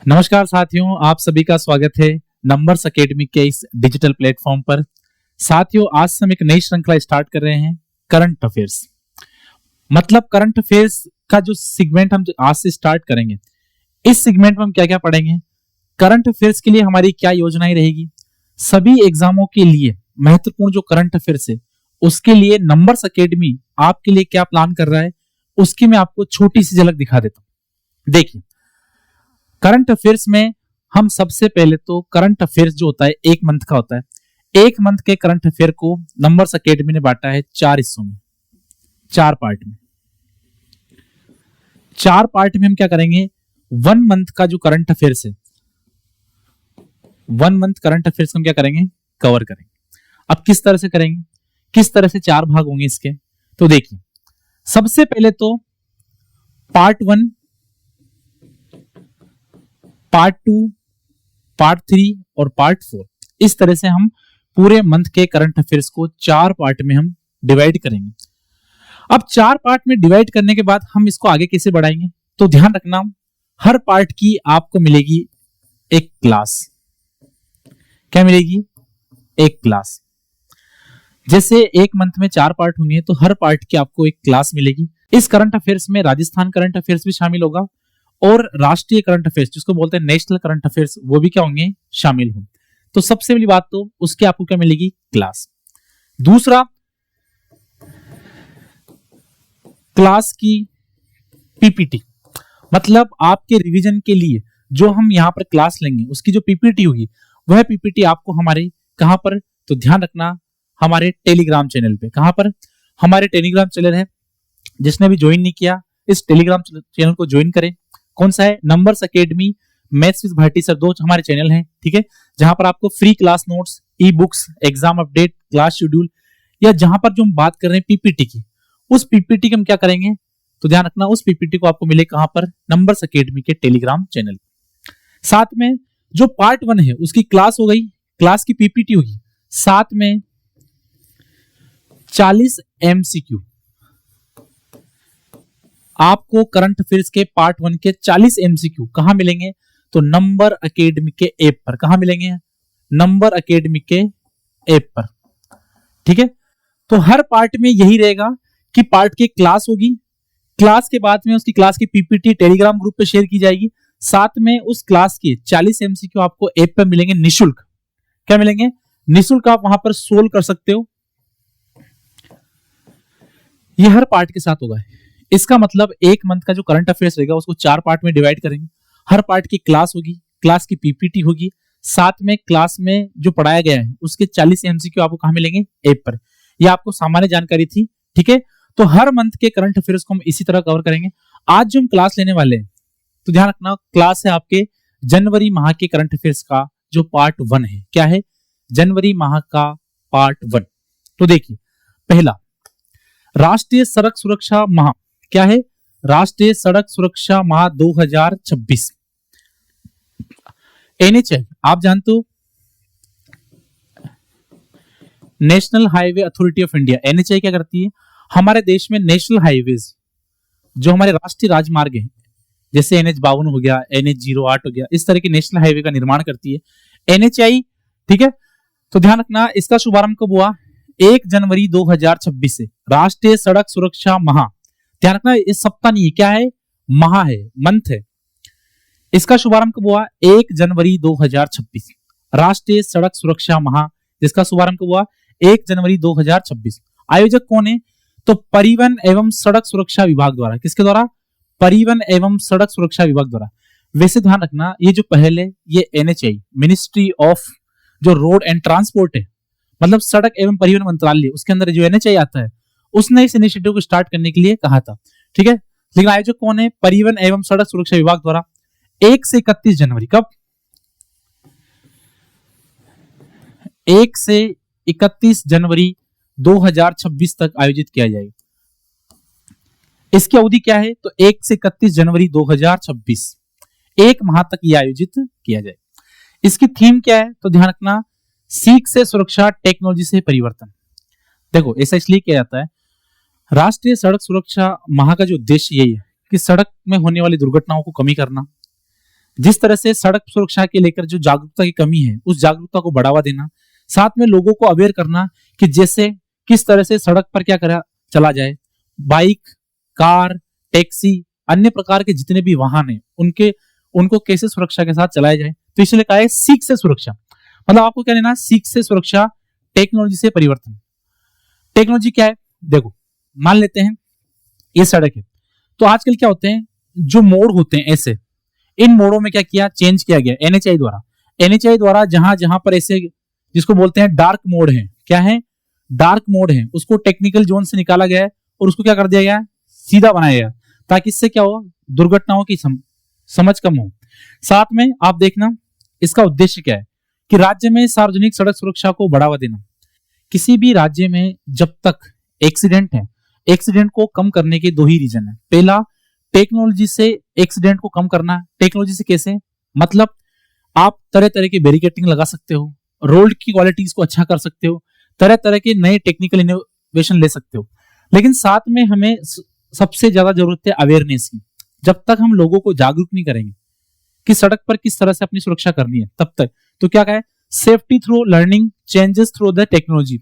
नमस्कार साथियों, आप सभी का स्वागत है नंबर्स एकेडमी के इस डिजिटल प्लेटफॉर्म पर। साथियों, आज से हम एक नई श्रृंखला स्टार्ट कर रहे हैं, करंट अफेयर्स। मतलब करंट अफेयर्स का जो सेगमेंट हम आज से स्टार्ट करेंगे, इस सेगमेंट में हम क्या क्या पढ़ेंगे, करंट अफेयर्स के लिए हमारी क्या योजनाएं रहेगी, सभी एग्जामों के लिए महत्वपूर्ण जो करंट अफेयर्स है उसके लिए नंबर्स एकेडमी आपके लिए क्या प्लान कर रहा है, उसकी मैं आपको छोटी सी झलक दिखा देता हूं। देखिए, करंट अफेयर्स में हम सबसे पहले तो करंट अफेयर्स जो होता है एक मंथ का होता है। एक मंथ के करंट अफेयर को नंबर्स एकेडमी ने बांटा है 4 हिस्सों में, 4 पार्ट में। 4 पार्ट में हम क्या करेंगे, 1 मंथ का जो करंट अफेयर्स है, 1 मंथ करंट अफेयर्स हम क्या करेंगे, कवर करेंगे। अब किस तरह से करेंगे, किस तरह से 4 भाग होंगे इसके, तो देखिए, सबसे पहले तो पार्ट 1, पार्ट 2, पार्ट 3 और पार्ट 4, इस तरह से हम पूरे मंथ के करंट अफेयर्स को 4 पार्ट में हम डिवाइड करेंगे। अब 4 पार्ट में डिवाइड करने के बाद हम इसको आगे कैसे बढ़ाएंगे, तो ध्यान रखना, हर पार्ट की आपको मिलेगी एक क्लास। क्या मिलेगी, एक क्लास। जैसे एक मंथ में 4 पार्ट होंगे तो हर पार्ट की आपको एक क्लास मिलेगी। इस करंट अफेयर्स में राजस्थान करंट अफेयर्स भी शामिल होगा और राष्ट्रीय करंट अफेयर्स जिसको बोलते हैं नेशनल करंट अफेयर्स, वो भी क्या होंगे, शामिल होंगे। तो सबसे पहली बात तो उसके आपको क्या मिलेगी, क्लास। दूसरा, क्लास की पीपीटी, मतलब आपके रिवीजन के लिए जो हम यहां पर क्लास लेंगे उसकी जो पीपीटी होगी, वह पीपीटी आपको हमारे कहां पर, तो ध्यान रखना, हमारे टेलीग्राम चैनल पे। कहां पर, हमारे टेलीग्राम चैनल है, जिसने भी ज्वाइन नहीं किया इस टेलीग्राम चैनल को ज्वाइन करें। कौन सा है, numbers academy maths with Bharti sir, 2 हमारे चैनल हैं, ठीक है, जहां पर आपको free class notes, e books, exam update, class schedule, या जहां पर जो हम बात कर रहे हैं पीपीटी की, उस पीपीटी को हम क्या करेंगे, तो ध्यान रखना, उस पीपीटी को आपको मिले कहां पर, नंबर्स एकेडमी के टेलीग्राम चैनल। साथ में जो पार्ट 1 है उसकी क्लास हो गई, क्लास की पीपीटी होगी, साथ में 40 एमसीक्यू आपको करंट अफेयर्स के पार्ट 1 के 40 एमसीक्यू कहां मिलेंगे, तो नंबर एकेडमी के ऐप पर। कहां मिलेंगे, नंबर एकेडमी के ऐप पर, ठीक है। तो हर पार्ट में यही रहेगा कि पार्ट की क्लास होगी, क्लास के बाद में उसकी क्लास की पीपीटी टेलीग्राम ग्रुप पे शेयर की जाएगी, साथ में उस क्लास के 40 एमसीक्यू आपको ऐप पर मिलेंगे निशुल्क। क्या मिलेंगे, निशुल्क, आप वहां पर सोल्व कर सकते हो। ये हर पार्ट के साथ होगा। इसका मतलब एक मंथ का जो करंट अफेयर्स रहेगा उसको 4 पार्ट में डिवाइड करेंगे। हर पार्ट की क्लास होगी, क्लास की पीपीटी होगी, साथ में क्लास में जो पढ़ाया गया है उसके 40 एमसीक्यू आपको कहां मिलेंगे, ऐप पर। ये आपको सामान्य जानकारी थी, ठीक है। तो हर मंथ के करंट अफेयर्स को हम इसी तरह कवर करेंगे। आज जो हम क्लास लेने वाले हैं, तो ध्यान रखना, क्लास है आपके जनवरी माह के करंट अफेयर्स का जो पार्ट 1 है। क्या है, जनवरी माह का पार्ट 1। तो देखिए, पहला, राष्ट्रीय सड़क सुरक्षा माह। क्या है, राष्ट्रीय सड़क सुरक्षा माह 2026। एनएचए आप जानते हो, national highway authority of India. NHA क्या करती है, हमारे देश में नेशनल हाईवेज जो हमारे राष्ट्रीय राजमार्ग हैं, जैसे NH52 हो गया, NH08 हो गया, इस तरह के नेशनल हाईवे का निर्माण करती है एनएचआई, ठीक है। तो ध्यान रखना, इसका शुभारंभ कब हुआ, 1 जनवरी 2026 से। राष्ट्रीय सड़क सुरक्षा माह, ध्यान रखना, इस सप्ताह नहीं है, क्या है, माह है, मंथ है। इसका शुभारंभ कब हुआ, 1 जनवरी 2026, राष्ट्रीय सड़क सुरक्षा माह, जिसका शुभारंभ कब हुआ, 1 जनवरी 2026। आयोजक कौन है, तो परिवहन एवं सड़क सुरक्षा विभाग द्वारा। किसके द्वारा, परिवहन एवं सड़क सुरक्षा विभाग द्वारा। वैसे ध्यान रखना, ये जो पहले ये एनएचआई, मिनिस्ट्री ऑफ जो रोड एंड ट्रांसपोर्ट है, मतलब सड़क एवं परिवहन मंत्रालय, उसके अंदर जो एनएचआई आता है, उसने इस इनिशिएटिव को स्टार्ट करने के लिए कहा था, ठीक है। लेकिन आयोजक कौन है, परिवहन एवं सड़क सुरक्षा विभाग द्वारा। 1 से 31 जनवरी, कब, 1 से 31 जनवरी 2026 तक आयोजित किया जाएगा। इसकी अवधि क्या है, तो 1 से 31 जनवरी 2026, एक माह तक यह आयोजित किया जाएगा। इसकी थीम क्या है, तो ध्यान रखना, सीख से सुरक्षा, टेक्नोलॉजी से परिवर्तन। देखो, ऐसा इसलिए किया जाता है, राष्ट्रीय सड़क सुरक्षा माह का जो उद्देश्य यही है कि सड़क में होने वाली दुर्घटनाओं को कमी करना, जिस तरह से सड़क सुरक्षा के लेकर जो जागरूकता की कमी है उस जागरूकता को बढ़ावा देना, साथ में लोगों को अवेयर करना कि जैसे किस तरह से सड़क पर क्या करा चला जाए, बाइक, कार, टैक्सी, अन्य प्रकार के जितने भी वाहन हैं उनको कैसे सुरक्षा के साथ चलाया जाए। तो इसलिए कहा है सीख से सुरक्षा, मतलब आपको क्या लेना, सीख से सुरक्षा, टेक्नोलॉजी से परिवर्तन। टेक्नोलॉजी क्या है, देखो मान लेते हैं ये सड़क है, तो आजकल क्या होते हैं जो मोड़ होते हैं ऐसे, इन मोड़ों में क्या किया, चेंज किया गया एनएचआई द्वारा जहां जहां पर ऐसे जिसको बोलते हैं डार्क मोड है, क्या है डार्क मोड है, उसको टेक्निकल जोन से निकाला गया है और उसको क्या कर दिया गया, सीधा बनाया गया, ताकि इससे क्या हो, दुर्घटनाओं की समझ कम हो। साथ में आप देखना इसका उद्देश्य क्या है कि राज्य में सार्वजनिक सड़क सुरक्षा को बढ़ावा देना। किसी भी राज्य में जब तक एक्सीडेंट है, एक्सीडेंट को कम करने के दो ही रीजन है। पहला, टेक्नोलॉजी से एक्सीडेंट को कम करना। टेक्नोलॉजी से कैसे, मतलब आप तरह तरह की बैरिकेडिंग लगा सकते हो, रोड की क्वालिटीज को अच्छा कर सकते हो, तरह तरह के नए टेक्निकल इनोवेशन ले सकते हो, लेकिन साथ में हमें सबसे ज्यादा जरूरत है अवेयरनेस की। जब तक हम लोगों को जागरूक नहीं करेंगे कि सड़क पर किस तरह से अपनी सुरक्षा करनी है, तब तक तो क्या कहे, safety through learning, changes through the technology,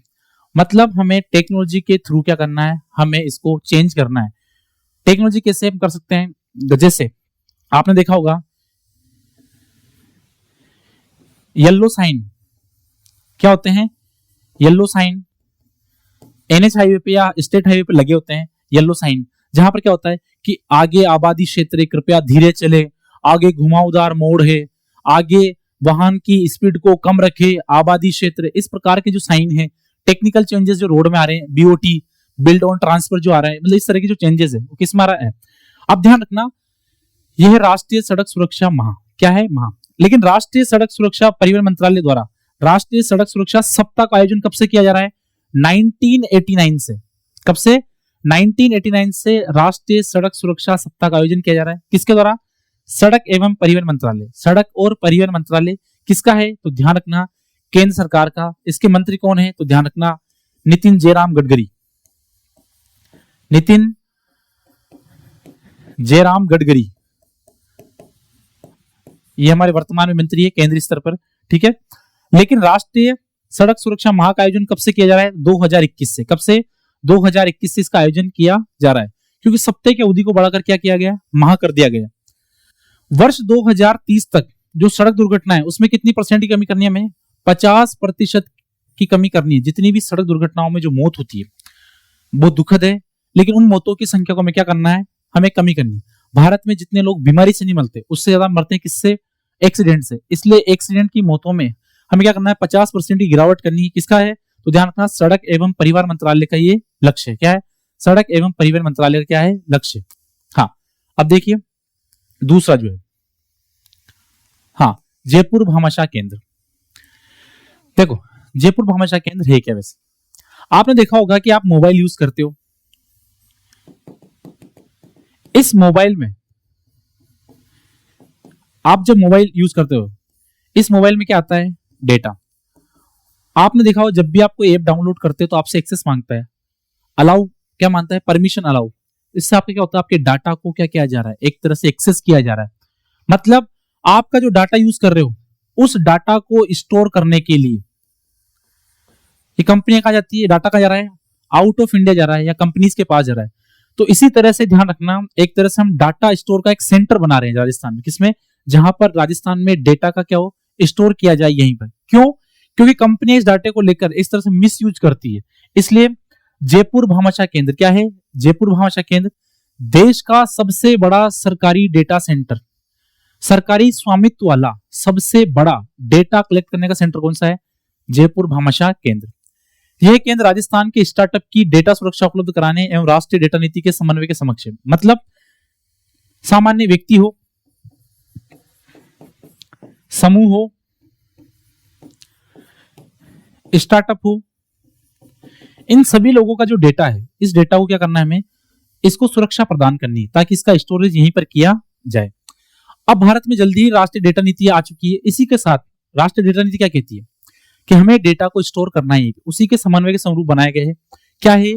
मतलब हमें टेक्नोलॉजी के थ्रू क्या करना है, हमें इसको चेंज करना है। टेक्नोलॉजी कैसे हम कर सकते हैं, जैसे आपने देखा होगा येलो साइन, क्या होते हैं येलो साइन, एनएच हाईवे पे या स्टेट हाईवे पे लगे होते हैं येलो साइन, जहां पर क्या होता है कि आगे आबादी क्षेत्र है, कृपया धीरे चले, आगे घुमावदार मोड़ है, आगे वाहन की स्पीड को कम रखे, आबादी क्षेत्र, इस प्रकार के जो साइन है, टेक्निकल चेंजेस जो रोड में आ रहे हैं, बीओटी बिल्ड ऑन ट्रांसफर जो आ रहा है, मतलब इस तरह के जो चेंजेस है वो किस में आ रहा है। अब ध्यान रखना यह राष्ट्रीय सड़क सुरक्षा माह, क्या है माह, लेकिन राष्ट्रीय सड़क सुरक्षा परिवहन मंत्रालय द्वारा राष्ट्रीय सड़क सुरक्षा सप्ताह का आयोजन कब से किया जा रहा है, 1989 से। कब से, 1989 से राष्ट्रीय सड़क सुरक्षा सप्ताह का आयोजन किया जा रहा है, किसके द्वारा, सड़क एवं परिवहन मंत्रालय। सड़क और परिवहन मंत्रालय किसका है, तो ध्यान रखना केंद्र सरकार का। इसके मंत्री कौन है, तो ध्यान रखना नितिन जयराम गडकरी, नितिन जयराम गडकरी, ये हमारे वर्तमान में मंत्री है केंद्रीय स्तर पर, ठीक है। लेकिन राष्ट्रीय सड़क सुरक्षा माह का आयोजन कब से किया जा रहा है, 2021 से। कब से, 2021 से इसका आयोजन किया जा रहा है, क्योंकि सप्ताह की अवधि को बढ़ाकर क्या किया गया, माह कर दिया गया। वर्ष 2030 तक जो सड़क दुर्घटना है उसमें कितनी परसेंट की कमी करनी है, हमें 50% की कमी करनी है। जितनी भी सड़क दुर्घटनाओं में जो मौत होती है वो दुखद है, लेकिन उन मौतों की संख्या को हमें क्या करना है, हमें कमी करनी। भारत में जितने लोग बीमारी से नहीं मरते उससे ज्यादा मरते हैं किससे, एक्सीडेंट से। इसलिए एक्सीडेंट की मौतों में हमें क्या करना है, 50% की गिरावट करनी है। किसका है, तो ध्यान रखना सड़क एवं परिवहन मंत्रालय का ये लक्ष्य है। क्या है, सड़क एवं परिवहन मंत्रालय का क्या है, लक्ष्य। हाँ, अब देखिए दूसरा जो है, हाँ, जयपुर भामाशाह केंद्र। देखो जयपुर भामाशाह केंद्र है क्या, वैसे आपने देखा होगा कि आप मोबाइल यूज करते हो, इस मोबाइल में आप जब मोबाइल यूज करते हो, इस मोबाइल में क्या आता है, डेटा। आपने देखा हो जब भी आप कोई ऐप डाउनलोड करते हो तो आपसे एक्सेस मांगता है, अलाउ क्या मांगता है, परमिशन अलाउ। इससे आपका क्या होता है, आपके डाटा को क्या किया जा रहा है, एक तरह से एक्सेस किया जा रहा है। मतलब आपका जो डाटा यूज कर रहे हो उस डाटा को स्टोर करने के लिए ये कंपनी कहा जाती है, डाटा कहा जा रहा है, आउट ऑफ इंडिया जा रहा है या कंपनीज के पास जा रहा है। तो इसी तरह से ध्यान रखना, एक तरह से हम डाटा स्टोर का एक सेंटर बना रहे हैं राजस्थान में, किसमें, जहां पर राजस्थान में डेटा का क्या हो, स्टोर किया जाए यहीं पर। क्यों, क्योंकि कंपनी इस डाटे को लेकर इस तरह से मिस यूज करती है। इसलिए जयपुर भामाशाह केंद्र क्या है, जयपुर भामाशाह केंद्र देश का सबसे बड़ा सरकारी डेटा सेंटर, सरकारी स्वामित्व वाला सबसे बड़ा डेटा कलेक्ट करने का सेंटर कौन सा है, जयपुर भामाशाह केंद्र। यह केंद्र राजस्थान के स्टार्टअप की डेटा सुरक्षा उपलब्ध कराने एवं राष्ट्रीय डेटा नीति के समन्वय के समक्ष है। मतलब सामान्य व्यक्ति हो, समूह हो, स्टार्टअप हो, इन सभी लोगों का जो डेटा है, इस डेटा को क्या करना है, हमें इसको सुरक्षा प्रदान करनी है ताकि इसका स्टोरेज यहीं पर किया जाए। अब भारत में जल्दी ही राष्ट्रीय डेटा नीति आ चुकी है। इसी के साथ राष्ट्रीय डेटा नीति क्या कहती है कि हमें डेटा को स्टोर करना ही, उसी के समन्वय के समरूप बनाए गए हैं। क्या है,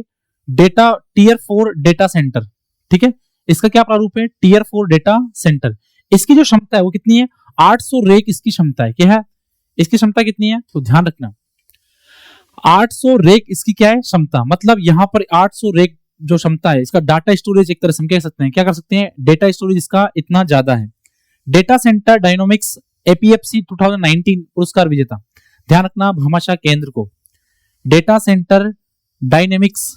डेटा टियर 4 डेटा सेंटर, ठीक है। इसका क्या प्रारूप है, टियर 4 डेटा सेंटर। इसकी जो क्षमता है वो कितनी है, 800 रेक इसकी क्षमता है। क्या है इसकी क्षमता कितनी है, तो ध्यान रखना 800 रेक इसकी क्या है क्षमता, मतलब यहां पर 800 रेक जो क्षमता है इसका डाटा स्टोरेज एक तरह से हम कह सकते हैं, क्या कर सकते हैं, डेटा स्टोरेज इसका इतना ज्यादा है। डेटा सेंटर डायनामिक्स एपीएफसी 2019 पुरस्कार विजेता, ध्यान रखना भामाशाह केंद्र को डेटा सेंटर डायनेमिक्स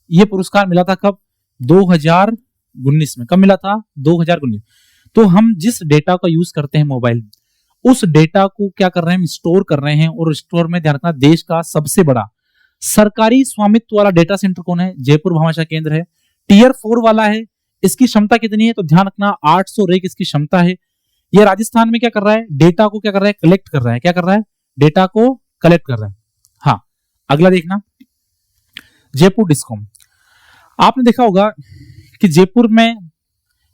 ये पुरस्कार मिला था कब, 2019 में। कब मिला था, 2019। तो हम जिस डेटा का यूज करते हैं मोबाइल, उस डेटा को क्या कर रहे हैं, हम स्टोर कर रहे हैं, और स्टोर में ध्यान रखना देश का सबसे बड़ा सरकारी स्वामित्व वाला डेटा सेंटर कौन है, जयपुर भामाशाह केंद्र है। टीयर 4 वाला है, इसकी क्षमता कितनी है, तो ध्यान रखना 800 रेक इसकी क्षमता है। ये राजस्थान में क्या कर रहा है, डेटा को क्या कर रहा है, कलेक्ट कर रहा है। क्या कर रहा है, डेटा को कलेक्ट कर रहा है। हाँ, अगला देखना जयपुर डिस्कॉम। आपने देखा होगा कि जयपुर में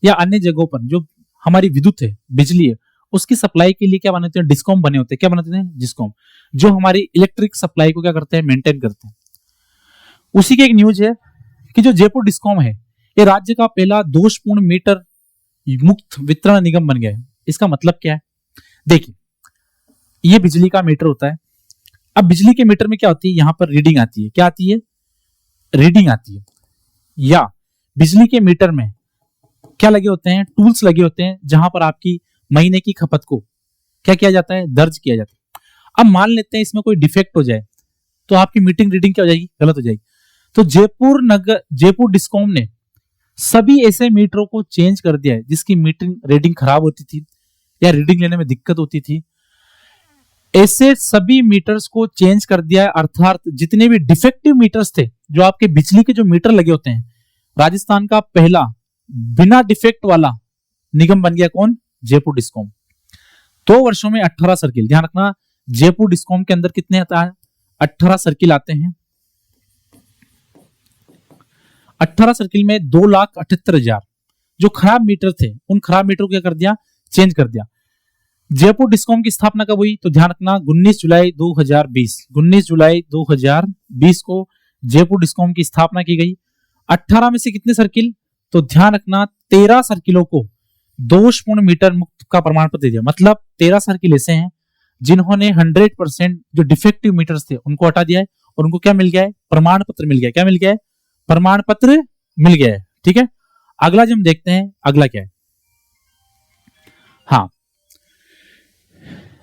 या अन्य जगहों पर जो हमारी विद्युत है, बिजली है, उसकी सप्लाई के लिए क्या बनाते हैं, डिस्कॉम बने होते हैं। क्या बनाते हैं, डिस्कॉम, जो हमारी इलेक्ट्रिक सप्लाई को क्या करते हैं, मेंटेन करते हैं। उसी की एक न्यूज है कि जो जयपुर डिस्कॉम है ये राज्य का पहला दोषपूर्ण मीटर मुक्त वितरण निगम बन गया है। इसका मतलब क्या है, देखिए ये बिजली का मीटर होता है। अब बिजली के मीटर में क्या होती है, यहां पर रीडिंग आती है। क्या आती है, रीडिंग आती है। या बिजली के मीटर में क्या लगे होते हैं, टूल्स लगे होते हैं, जहां पर आपकी महीने की खपत को क्या किया जाता है, दर्ज किया जाता है। अब मान लेते हैं इसमें कोई डिफेक्ट हो जाए तो आपकी मीटिंग रीडिंग क्या हो जाएगी, गलत हो जाएगी। तो जयपुर डिस्कॉम ने सभी ऐसे मीटरों को चेंज कर दिया है जिसकी मीटिंग रीडिंग खराब होती थी या रीडिंग लेने में दिक्कत होती थी। ऐसे सभी मीटर्स को चेंज कर दिया है, अर्थात जितने भी डिफेक्टिव मीटर्स थे, जो आपके बिजली के जो मीटर लगे होते हैं, राजस्थान का पहला बिना डिफेक्ट वाला निगम बन गया कौन, जयपुर डिस्कॉम। 2 वर्षों में 18 सर्किल, ध्यान रखना जयपुर डिस्कॉम के अंदर कितने आता है, 18 सर्किल आते हैं। 18 सर्किल में 2,78,000 जो खराब मीटर थे, उन खराब मीटर को क्या कर दिया, चेंज कर दिया। जयपुर डिस्कॉम की स्थापना कब हुई, तो ध्यान रखना 19 जुलाई 2020। 19 जुलाई 2020 को जयपुर डिस्कॉम की स्थापना की गई। 18 में से कितने सर्किल, तो ध्यान रखना 13 सर्किलों को दोषपूर्ण मीटर मुक्त का प्रमाण पत्र दिया। मतलब 13 सर्किल ऐसे हैं जिन्होंने 100% जो डिफेक्टिव मीटर्स थे उनको हटा दिया है, और उनको क्या मिल गया है, प्रमाण पत्र मिल गया। क्या मिल गया है, प्रमाण पत्र मिल गया है। ठीक है, अगला जो हम देखते हैं, अगला क्या है, हाँ,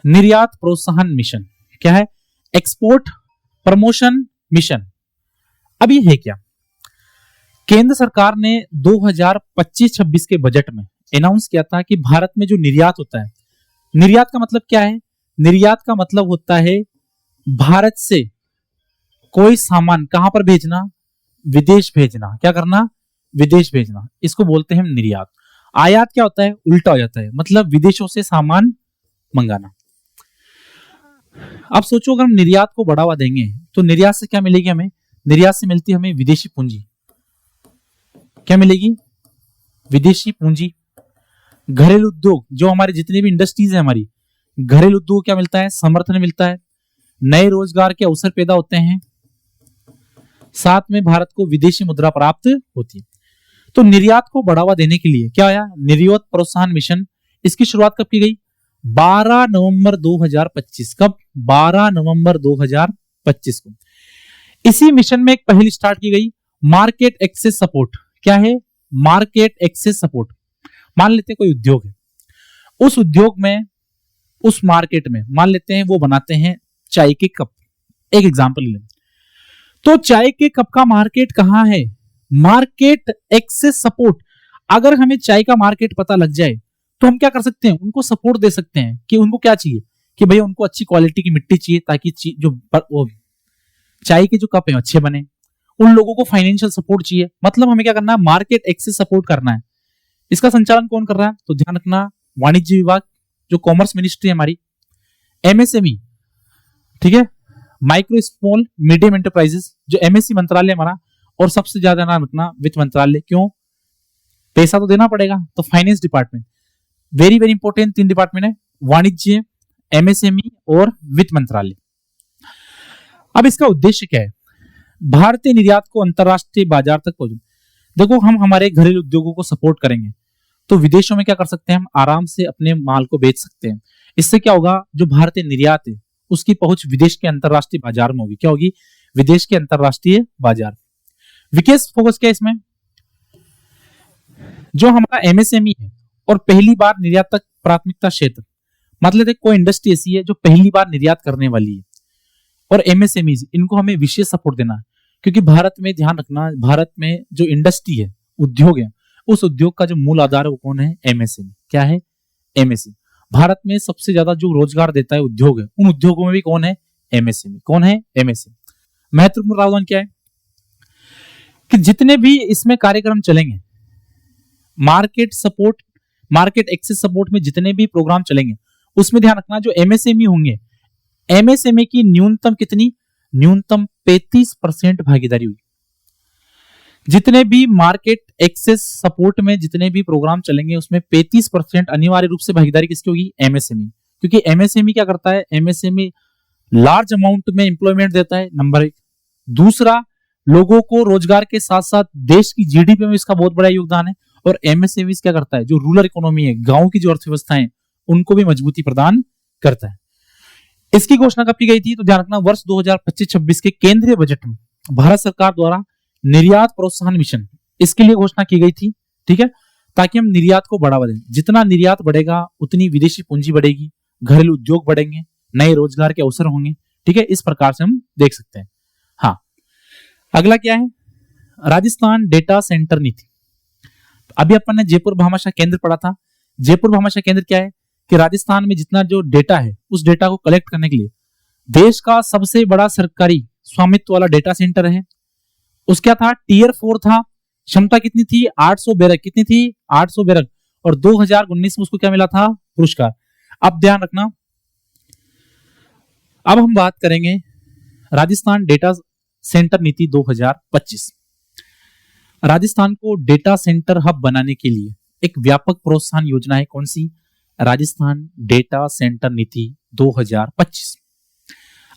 निर्यात प्रोत्साहन मिशन। क्या है, एक्सपोर्ट प्रमोशन मिशन। अब ये है क्या, केंद्र सरकार ने 2025-26 के बजट में अनाउंस किया था कि भारत में जो निर्यात होता है, निर्यात का मतलब क्या है, निर्यात का मतलब होता है भारत से कोई सामान कहां पर भेजना, विदेश भेजना। क्या करना, विदेश भेजना, इसको बोलते हैं निर्यात। आयात क्या होता है, उल्टा हो जाता है, मतलब विदेशों से सामान मंगाना। अब सोचो अगर हम निर्यात को बढ़ावा देंगे तो निर्यात से क्या मिलेगी हमें, निर्यात से मिलती है हमें विदेशी पूंजी। क्या मिलेगी, विदेशी पूंजी। घरेलू उद्योग, जो हमारे जितने भी इंडस्ट्रीज है हमारी, घरेलू उद्योग क्या मिलता है, समर्थन मिलता है, नए रोजगार के अवसर पैदा होते हैं, साथ में भारत को विदेशी मुद्रा प्राप्त होती है। तो निर्यात को बढ़ावा देने के लिए क्या आया, निर्यात प्रोत्साहन मिशन। इसकी शुरुआत कब की गई, 12 नवंबर 2025। कब, 12 नवंबर 2025 को। इसी मिशन में एक पहल स्टार्ट की गई, मार्केट एक्सेस सपोर्ट। क्या है, मार्केट एक्सेस सपोर्ट। मान लेते हैं कोई उद्योग है, उस उद्योग में, उस मार्केट में मान लेते हैं वो बनाते हैं चाय के कप, एक एग्जांपल लें, तो चाय के कप का मार्केट कहां है, मार्केट एक्सेस सपोर्ट। अगर हमें चाय का मार्केट पता लग जाए तो हम क्या कर सकते हैं, उनको सपोर्ट दे सकते हैं कि उनको क्या चाहिए, कि भैया उनको अच्छी क्वालिटी की मिट्टी चाहिए ताकि जो चाय के जो कप है अच्छे बने। उन लोगों को फाइनेंशियल सपोर्ट चाहिए, मतलब हमें क्या करना है, मार्केट एक्सेस सपोर्ट करना है। इसका संचालन कौन कर रहा है, तो ध्यान रखना वाणिज्य विभाग, जो कॉमर्स मिनिस्ट्री हमारी, एमएसएमई, ठीक है, माइक्रो स्मॉल मीडियम एंटरप्राइजेस, जो एमएससी मंत्रालय हमारा, और सबसे ज्यादा नाम रखना वित्त मंत्रालय। क्यों, पैसा तो देना पड़ेगा, तो finance department. Very very important 3 department है, वाणिज्य, एमएसएमई और वित्त मंत्रालय। अब इसका उद्देश्य क्या है, भारतीय निर्यात को अंतरराष्ट्रीय बाजार तक पहुंचाना। देखो हम हमारे घरेलू उद्योगों को सपोर्ट करेंगे तो विदेशों में क्या कर सकते हैं, हम आराम से अपने माल को बेच सकते हैं। इससे क्या होगा, जो भारतीय निर्यात है उसकी पहुंच विदेश के अंतरराष्ट्रीय बाजार में होगी। क्या होगी, विदेश के अंतरराष्ट्रीय बाजार। विशेष फोकस क्या है इसमें, जो हमारा एमएसएमई है और पहली बार निर्यात तक प्राथमिकता क्षेत्र, मतलब कोई इंडस्ट्री ऐसी है जो पहली बार निर्यात करने वाली है, और एमएसएमई इनको हमें विशेष सपोर्ट देना है। क्योंकि भारत में ध्यान रखना, भारत में जो इंडस्ट्री है, उद्योग है, उस उद्योग का जो मूल आधार है वो कौन है, एमएसएमई। क्या है, एमएसएमई। भारत में सबसे ज्यादा जो रोजगार देता है उद्योग है, उन उद्योगों में भी कौन है, एमएसएमई। कौन है, एमएसएमई। महत्वपूर्ण प्रावधान क्या है कि जितने भी इसमें कार्यक्रम चलेंगे, market support, market access support में जितने भी प्रोग्राम चलेंगे, उसमें ध्यान रखना जो एमएसएमई होंगे, एमएसएमई की न्यूनतम कितनी, न्यूनतम 35% भागीदारी हुई। जितने भी मार्केट एक्सेस सपोर्ट में जितने भी प्रोग्राम चलेंगे उसमें 35% अनिवार्य रूप से भागीदारी किसकी होगी, एमएसएमई। क्योंकि एमएसएमई क्या करता है, एमएसएमई लार्ज अमाउंट में इंप्लॉयमेंट देता है, नंबर 1। दूसरा, लोगों को रोजगार के साथ साथ देश की जीडीपी में इसका बहुत बड़ा योगदान है। और एमएसएमई क्या करता है, जो रूरल इकोनॉमी है, गांव की जो अर्थव्यवस्था है, उनको भी मजबूती प्रदान करता है। इसकी घोषणा कब की गई थी, तो ध्यान रखना वर्ष 2025-26 के केंद्रीय बजट में भारत सरकार द्वारा निर्यात प्रोत्साहन मिशन, इसके लिए घोषणा की गई थी। ठीक है, ताकि हम निर्यात को बढ़ावा दें। जितना निर्यात बढ़ेगा उतनी विदेशी पूंजी बढ़ेगी, घरेलू उद्योग बढ़ेंगे, नए रोजगार के अवसर होंगे। ठीक है, इस प्रकार से हम देख सकते हैं। हाँ, अगला क्या है, राजस्थान डेटा सेंटर नीति। अभी अपन ने जयपुर भामाशाह केंद्र पढ़ा था। जयपुर भामाशाह केंद्र क्या है कि राजस्थान में जितना जो डेटा है उस डेटा को कलेक्ट करने के लिए देश का सबसे बड़ा सरकारी स्वामित्व वाला डेटा सेंटर है। उसका था टीयर 4 था, क्षमता कितनी थी, 800 बैरक। कितनी थी, 800 बैरक। और 2019 में उसको क्या मिला था, पुरस्कार। अब ध्यान रखना, अब हम बात करेंगे राजस्थान डेटा सेंटर नीति 2025। राजस्थान को डेटा सेंटर हब बनाने के लिए एक व्यापक प्रोत्साहन योजना है। कौन सी, राजस्थान डेटा सेंटर नीति 2025।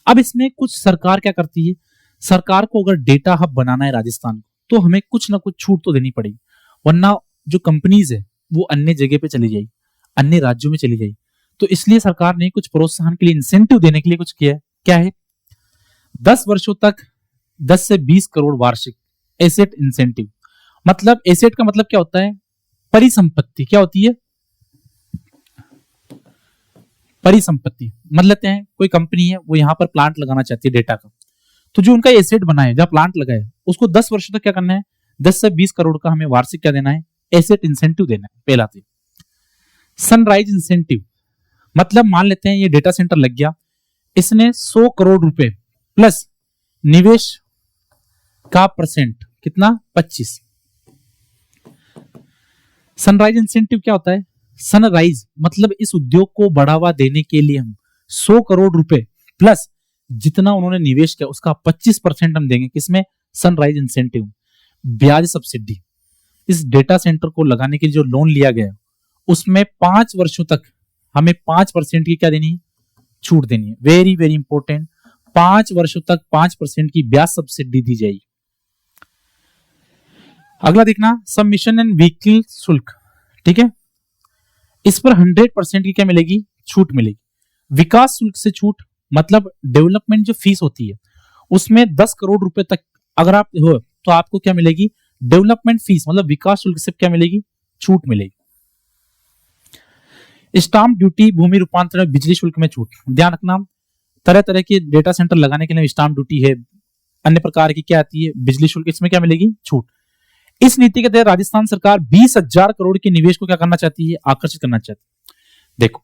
अब इसमें कुछ सरकार क्या करती है, सरकार को अगर डेटा हब बनाना है राजस्थान को, तो हमें कुछ ना कुछ छूट तो देनी पड़ेगी, वरना जो कंपनीज है वो अन्य जगह पे चली जाएगी, अन्य राज्यों में चली जाएगी। तो इसलिए सरकार ने कुछ प्रोत्साहन के लिए, इंसेंटिव देने के लिए कुछ किया है। क्या है, 10 वर्षों तक 10 से 20 करोड़ वार्षिक एसेट इंसेंटिव। मतलब एसेट का मतलब क्या होता है, परिसंपत्ति। क्या होती है, परिसंपत्ति। मतलब लेते हैं कोई कंपनी है, वो यहां पर प्लांट लगाना चाहती है डेटा का, तो जो उनका एसेट बना है, जहां प्लांट लगा है, उसको 10 वर्षों तक क्या करना है, 10 से 20 करोड़ का हमें वार्षिक क्या देना है, एसेट इंसेंटिव देना है। पहला तो सनराइज इंसेंटिव, मतलब मान लेते हैं ये डेटा सेंटर लग गया, इसने 100 करोड़ रुपए प्लस निवेश का परसेंट कितना, 25। सनराइज इंसेंटिव क्या होता है, सनराइज मतलब इस उद्योग को बढ़ावा देने के लिए हम 100 करोड़ रुपए प्लस जितना उन्होंने निवेश किया उसका 25% हम देंगे। किसमें, सनराइज इंसेंटिव। ब्याज सब्सिडी, इस डेटा सेंटर को लगाने के लिए जो लोन लिया गया उसमें 5 वर्षों तक हमें 5% की क्या देनी है, छूट देनी है। वेरी वेरी इंपॉर्टेंट, 5 वर्षों तक 5% की ब्याज सब्सिडी दी जाएगी। अगला देखना, सबमिशन एंड व्हीकल शुल्क। ठीक है, इस पर 100% की क्या मिलेगी, छूट मिलेगी। विकास शुल्क से छूट, मतलब डेवलपमेंट जो फीस होती है उसमें 10 करोड़ रुपए तक अगर आप हो तो आपको क्या मिलेगी, डेवलपमेंट फीस मतलब विकास शुल्क से क्या मिलेगी, छूट मिलेगी। स्टाम्प ड्यूटी, भूमि रूपांतरण, बिजली शुल्क में छूट। ध्यान रखना, तरह तरह के डेटा सेंटर लगाने के लिए स्टाम्प ड्यूटी है, अन्य प्रकार की क्या आती है, बिजली शुल्क, इसमें क्या मिलेगी, छूट। इस नीति के तहत राजस्थान सरकार 20,000 करोड़ के निवेश को क्या करना चाहती है, आकर्षित करना चाहती है। देखो,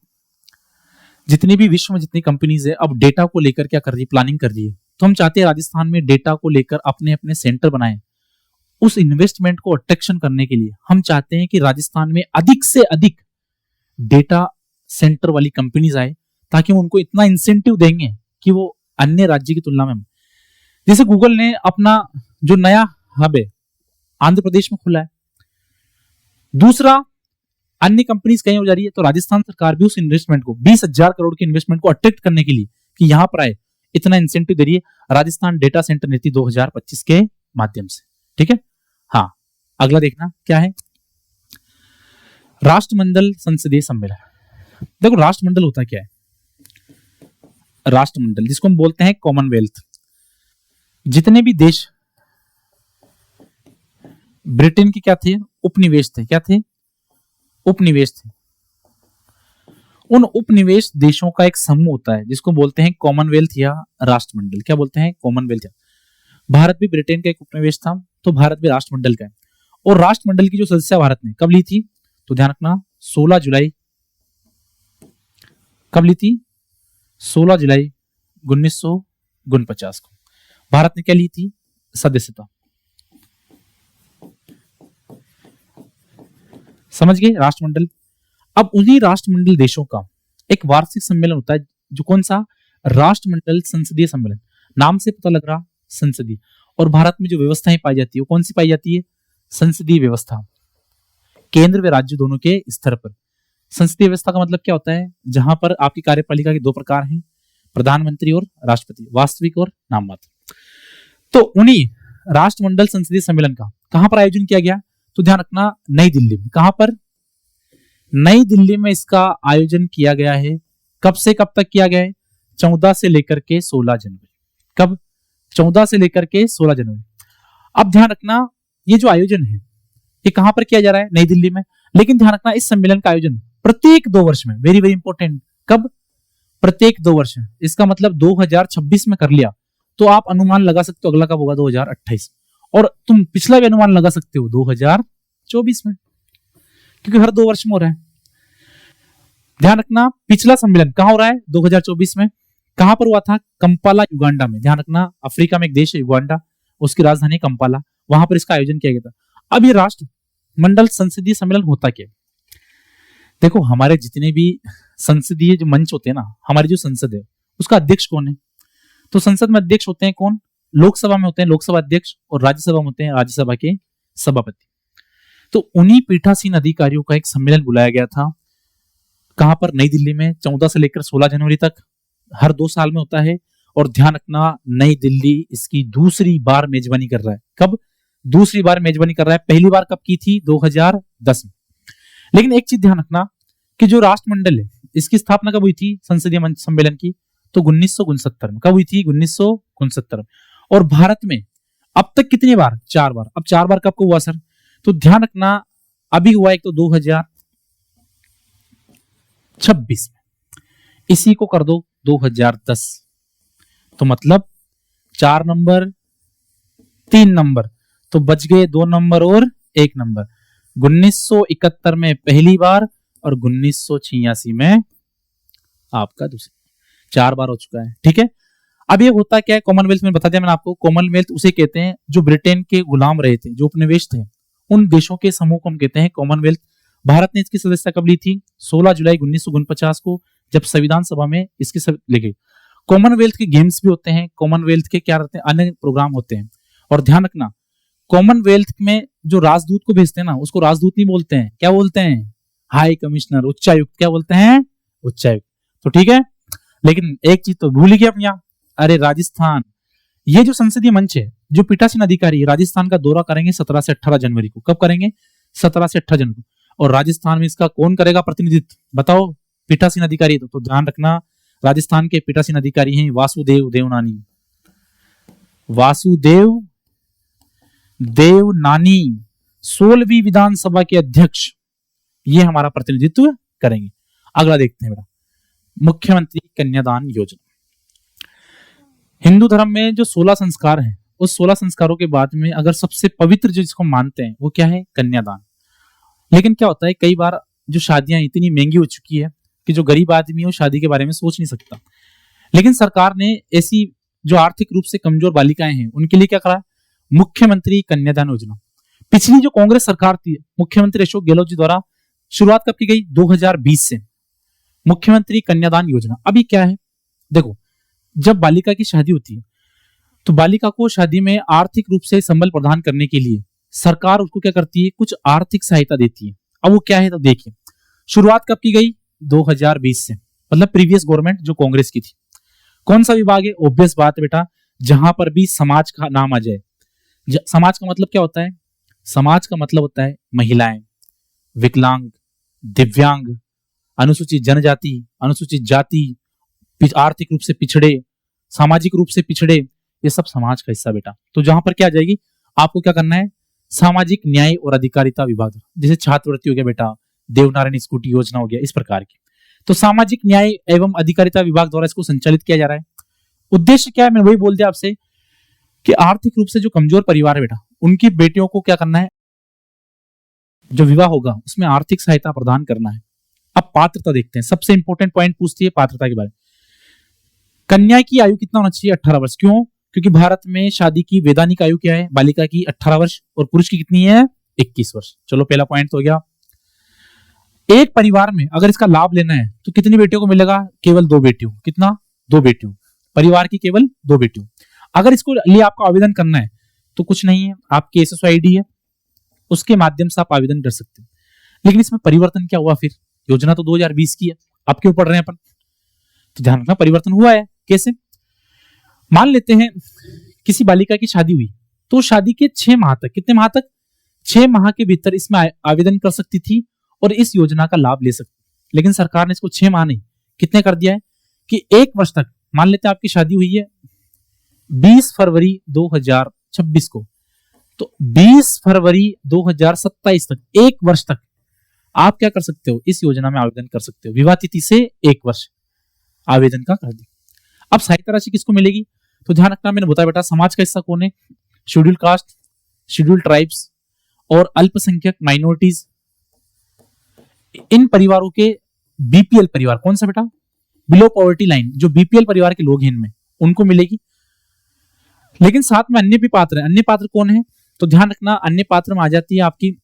जितनी भी विश्व में जितनी कंपनीज है अब डेटा को लेकर क्या कर रही है, प्लानिंग कर रही है। तो हम चाहते हैं राजस्थान में डेटा को लेकर अपने अपने सेंटर बनाएं। उस इन्वेस्टमेंट को अट्रैक्शन करने के लिए हम चाहते हैं कि राजस्थान में अधिक से अधिक डेटा सेंटर वाली कंपनीज आए, ताकि उनको इतना इंसेंटिव देंगे कि वो अन्य राज्य की तुलना में, जैसे गूगल ने अपना जो नया हब है आंध्र प्रदेश में खुला है, दूसरा अन्य कंपनीज कहीं हो जा रही है, तो राजस्थान सरकार भी उस इन्वेस्टमेंट को 20,000 करोड़ के इन्वेस्टमेंट को अट्रैक्ट करने के लिए कि यहां पर आए, इतना इंसेंटिव दे रही है राजस्थान डेटा सेंटर नीति 2025 के माध्यम से। ठीक है, हाँ, अगला देखना क्या है, राष्ट्रमंडल संसदीय सम्मेलन। देखो राष्ट्रमंडल होता क्या है? राष्ट्रमंडल जिसको हम बोलते हैं कॉमनवेल्थ, जितने भी देश ब्रिटेन के क्या थे? उपनिवेश थे। क्या थे? उपनिवेश थे। उन उपनिवेश देशों का एक समूह होता है जिसको बोलते हैं कॉमनवेल्थ या राष्ट्रमंडल। क्या बोलते हैं? कॉमनवेल्थ। भारत भी ब्रिटेन का एक उपनिवेश था, तो भारत भी राष्ट्रमंडल का है। और राष्ट्रमंडल की जो सदस्यता भारत ने कब ली थी? तो ध्यान रखना 16 जुलाई। कब ली थी? 16 जुलाई 1949 को भारत ने क्या ली थी? सदस्यता। समझ गए? राष्ट्रमंडल। अब उन्हीं राष्ट्रमंडल देशों का एक वार्षिक सम्मेलन होता है, जो कौन सा? राष्ट्रमंडल संसदीय सम्मेलन। नाम से पता लग रहा संसदीय। और भारत में जो व्यवस्थाएं पाई जाती है वो कौन सी पाई जाती है? संसदीय व्यवस्था। केंद्र व राज्य दोनों के स्तर पर। संसदीय व्यवस्था का मतलब क्या होता है? जहां पर आपकी कार्यपालिका के दो प्रकार हैं, प्रधानमंत्री और राष्ट्रपति, वास्तविक और नाममात्र। तो उन्हीं राष्ट्रमंडल संसदीय सम्मेलन का कहां पर आयोजन किया गया? तो ध्यान रखना नई दिल्ली में। कहां पर? नई दिल्ली में इसका आयोजन किया गया है। कब से कब तक किया गया है? 14 से लेकर के 16 जनवरी। कब? 14 से लेकर के 16 जनवरी। अब ध्यान रखना ये जो आयोजन है ये कहां पर किया जा रहा है? नई दिल्ली में। लेकिन ध्यान रखना इस सम्मेलन का आयोजन प्रत्येक 2 वर्ष में, वेरी वेरी इंपॉर्टेंट। कब? प्रत्येक 2 वर्ष में। इसका मतलब 2026 में कर लिया तो आप अनुमान लगा सकते हो अगला कब होगा? 2028। और तुम पिछला भी अनुमान लगा सकते हो 2024 में, क्योंकि हर 2 वर्ष में हो रहा है। ध्यान रखना पिछला सम्मेलन कहां हो रहा है? 2024 में। कहां पर हुआ था? कंपाला, युगांडा में। ध्यान रखना अफ्रीका में एक देश है युगांडा, उसकी राजधानी कंपाला, वहां पर इसका आयोजन किया गया था। अब ये राष्ट्रमंडल संसदीय सम्मेलन होता क्या? देखो हमारे जितने भी संसदीय जो मंच होते हैं ना, हमारी जो संसद है उसका अध्यक्ष कौन है? तो संसद में अध्यक्ष होते हैं कौन? लोकसभा में होते हैं लोकसभा अध्यक्ष, और राज्यसभा में होते हैं राज्यसभा के सभापति। तो उन्हीं पीठासीन अधिकारियों का एक सम्मेलन बुलाया गया था। कहां पर? नई दिल्ली में। 14 से लेकर 16 जनवरी तक, हर 2 साल में होता है। और ध्यान रखना नई दिल्ली इसकी दूसरी बार मेजबानी कर रहा है। कब? दूसरी बार मेजबानी कर रहा है। पहली बार कब की थी? 2010 में। लेकिन एक चीज ध्यान रखना कि जो राष्ट्रमंडल है इसकी स्थापना कब हुई थी संसदीय सम्मेलन की? तो 1969 में। कब हुई थी? 1969 में। और भारत में अब तक कितनी बार? 4 बार। अब 4 बार कब को हुआ सर? तो ध्यान रखना अभी हुआ एक तो 2026 में, इसी को कर दो 2010, तो मतलब 4 नंबर 3 नंबर, तो बच गए 2 नंबर और 1 नंबर। 1971 में पहली बार और 1986 में आपका दूसरी। 4 बार हो चुका है। ठीक है। अब ये होता क्या है कॉमनवेल्थ में? बता दिया मैंने आपको। कॉमनवेल्थ उसे कहते हैं जो ब्रिटेन के गुलाम रहे थे, जो उपनिवेश थे, उन देशों के समूह को हम कहते हैं कॉमनवेल्थ। भारत ने इसकी सदस्यता कब ली थी? 16 जुलाई 1949 को, जब संविधान सभा में इसकी लेके। कॉमनवेल्थ के गेम्स भी होते हैं, कॉमनवेल्थ के क्या रहते हैं? अन्य प्रोग्राम होते हैं। और ध्यान रखना कॉमनवेल्थ में जो राजदूत को भेजते हैं ना, उसको राजदूत नहीं बोलते हैं। क्या बोलते हैं? हाई कमिश्नर, उच्चायुक्त। क्या बोलते हैं? उच्चायुक्त। तो ठीक है। लेकिन एक चीज तो भूल ही गया अपना, अरे राजस्थान, ये जो संसदीय मंच है, जो पीठासीन अधिकारी राजस्थान का दौरा करेंगे 17 से 18 जनवरी को। कब करेंगे? 17 से 18 जनवरी को। और राजस्थान में इसका कौन करेगा प्रतिनिधित्व? बताओ। पीठासीन अधिकारी। तो ध्यान रखना राजस्थान के पीठासीन अधिकारी हैं वासुदेव देवनानी। वासुदेव देवनानी 16वीं विधानसभा के अध्यक्ष, ये हमारा प्रतिनिधित्व करेंगे। अगला देखते हैं बेटा, मुख्यमंत्री कन्यादान योजना। हिंदू धर्म में जो 16 संस्कार हैं, उस 16 संस्कारों के बाद में अगर सबसे पवित्र जिसको मानते हैं वो क्या है? कन्यादान। लेकिन क्या होता है कई बार जो शादियां इतनी महंगी हो चुकी है कि जो गरीब आदमी है वो शादी के बारे में सोच नहीं सकता। लेकिन सरकार ने ऐसी जो आर्थिक रूप से कमजोर बालिकाएं हैं उनके लिए क्या करा? मुख्यमंत्री कन्यादान योजना। पिछली जो कांग्रेस सरकार थी, मुख्यमंत्री अशोक गहलोत जी द्वारा शुरुआत कब की गई? 2020 से मुख्यमंत्री कन्यादान योजना। अभी क्या है देखो, जब बालिका की शादी होती है तो बालिका को शादी में आर्थिक रूप से संबल प्रदान करने के लिए सरकार उसको क्या करती है? कुछ आर्थिक सहायता देती है। अब वो क्या है तो देखिए, शुरुआत कब की गई? 2020 से, मतलब प्रीवियस गवर्नमेंट जो कांग्रेस की थी। कौन सा विभाग है? ऑब्वियस बात है बेटा, जहां पर भी समाज का नाम आ जाए। समाज का मतलब क्या होता है? समाज का मतलब होता है महिलाएं, विकलांग, दिव्यांग, अनुसूचित जनजाति, अनुसूचित जाति, आर्थिक रूप से पिछड़े, सामाजिक रूप से पिछड़े, ये सब समाज का हिस्सा बेटा। तो जहां पर क्या आ जाएगी, आपको क्या करना है, सामाजिक न्याय और अधिकारिता विभाग, जैसे छात्रवृत्ति हो गया बेटा, देवनारायण स्कूटी योजना हो गया, इस प्रकार की। तो सामाजिक न्याय एवं अधिकारिता विभाग द्वारा इसको संचालित किया जा रहा है। उद्देश्य क्या है, मैं वही बोल दिया आपसे कि आर्थिक रूप से जो कमजोर परिवार है बेटा, उनकी बेटियों को क्या करना है, जो विवाह होगा उसमें आर्थिक सहायता प्रदान करना है। अब पात्रता देखते हैं, सबसे इंपॉर्टेंट पॉइंट पूछती है पात्रता के बारे में। कन्या की आयु कितना होना चाहिए, 18 वर्ष। क्यों? क्योंकि भारत में शादी की वैधानिक आयु क्या है, बालिका की 18 वर्ष और पुरुष की कितनी है, 21 वर्ष। चलो पहला पॉइंट तो हो गया। एक परिवार में अगर इसका लाभ लेना है तो कितनी बेटियों को मिलेगा, केवल 2 बेटियों। कितना, 2 बेटियों, परिवार की केवल 2 बेटियों। अगर इसको लिए आपको आवेदन करना है तो कुछ नहीं है, आपकी SSO ID है, उसके माध्यम से आप आवेदन कर सकते हैं। लेकिन इसमें परिवर्तन क्या हुआ, फिर योजना तो 2020 की है, अब क्यों पढ़ रहे हैं अपन, तो ध्यान रखना परिवर्तन हुआ है। कैसे? मान लेते हैं किसी बालिका की शादी हुई, तो शादी के 6 माह तक, कितने माह तक, 6 माह के भीतर इसमें आवेदन कर सकती थी और इस योजना का लाभ ले सकती। लेकिन सरकार ने इसको 6 माह नहीं, कितने कर दिया है कि 1 वर्ष तक। मान लेते हैं आपकी शादी हुई है 20 फरवरी 2026 को, तो 20 फरवरी 2027 तक, 1 वर्ष तक आप क्या कर सकते हो, इस योजना में आवेदन कर सकते हो। विवाह तिथि से 1 वर्ष आवेदन का कर दी। अब सहायता राशि किसको मिलेगी, तो ध्यान रखना, मैंने बताया बेटा समाज का हिस्सा कौन है, शेड्यूल कास्ट, शेड्यूल ट्राइब्स और अल्पसंख्यक माइनॉरिटीज। इन परिवारों के BPL परिवार, कौन सा बेटा, बिलो पॉवर्टी लाइन, जो BPL परिवार के लोग हैं इनमें, उनको मिलेगी। लेकिन साथ में अन्य भी पात्र है। अन्य पात्र कौन है, तो ध्यान रखना अन्य पात्र में आ जाती है आपकी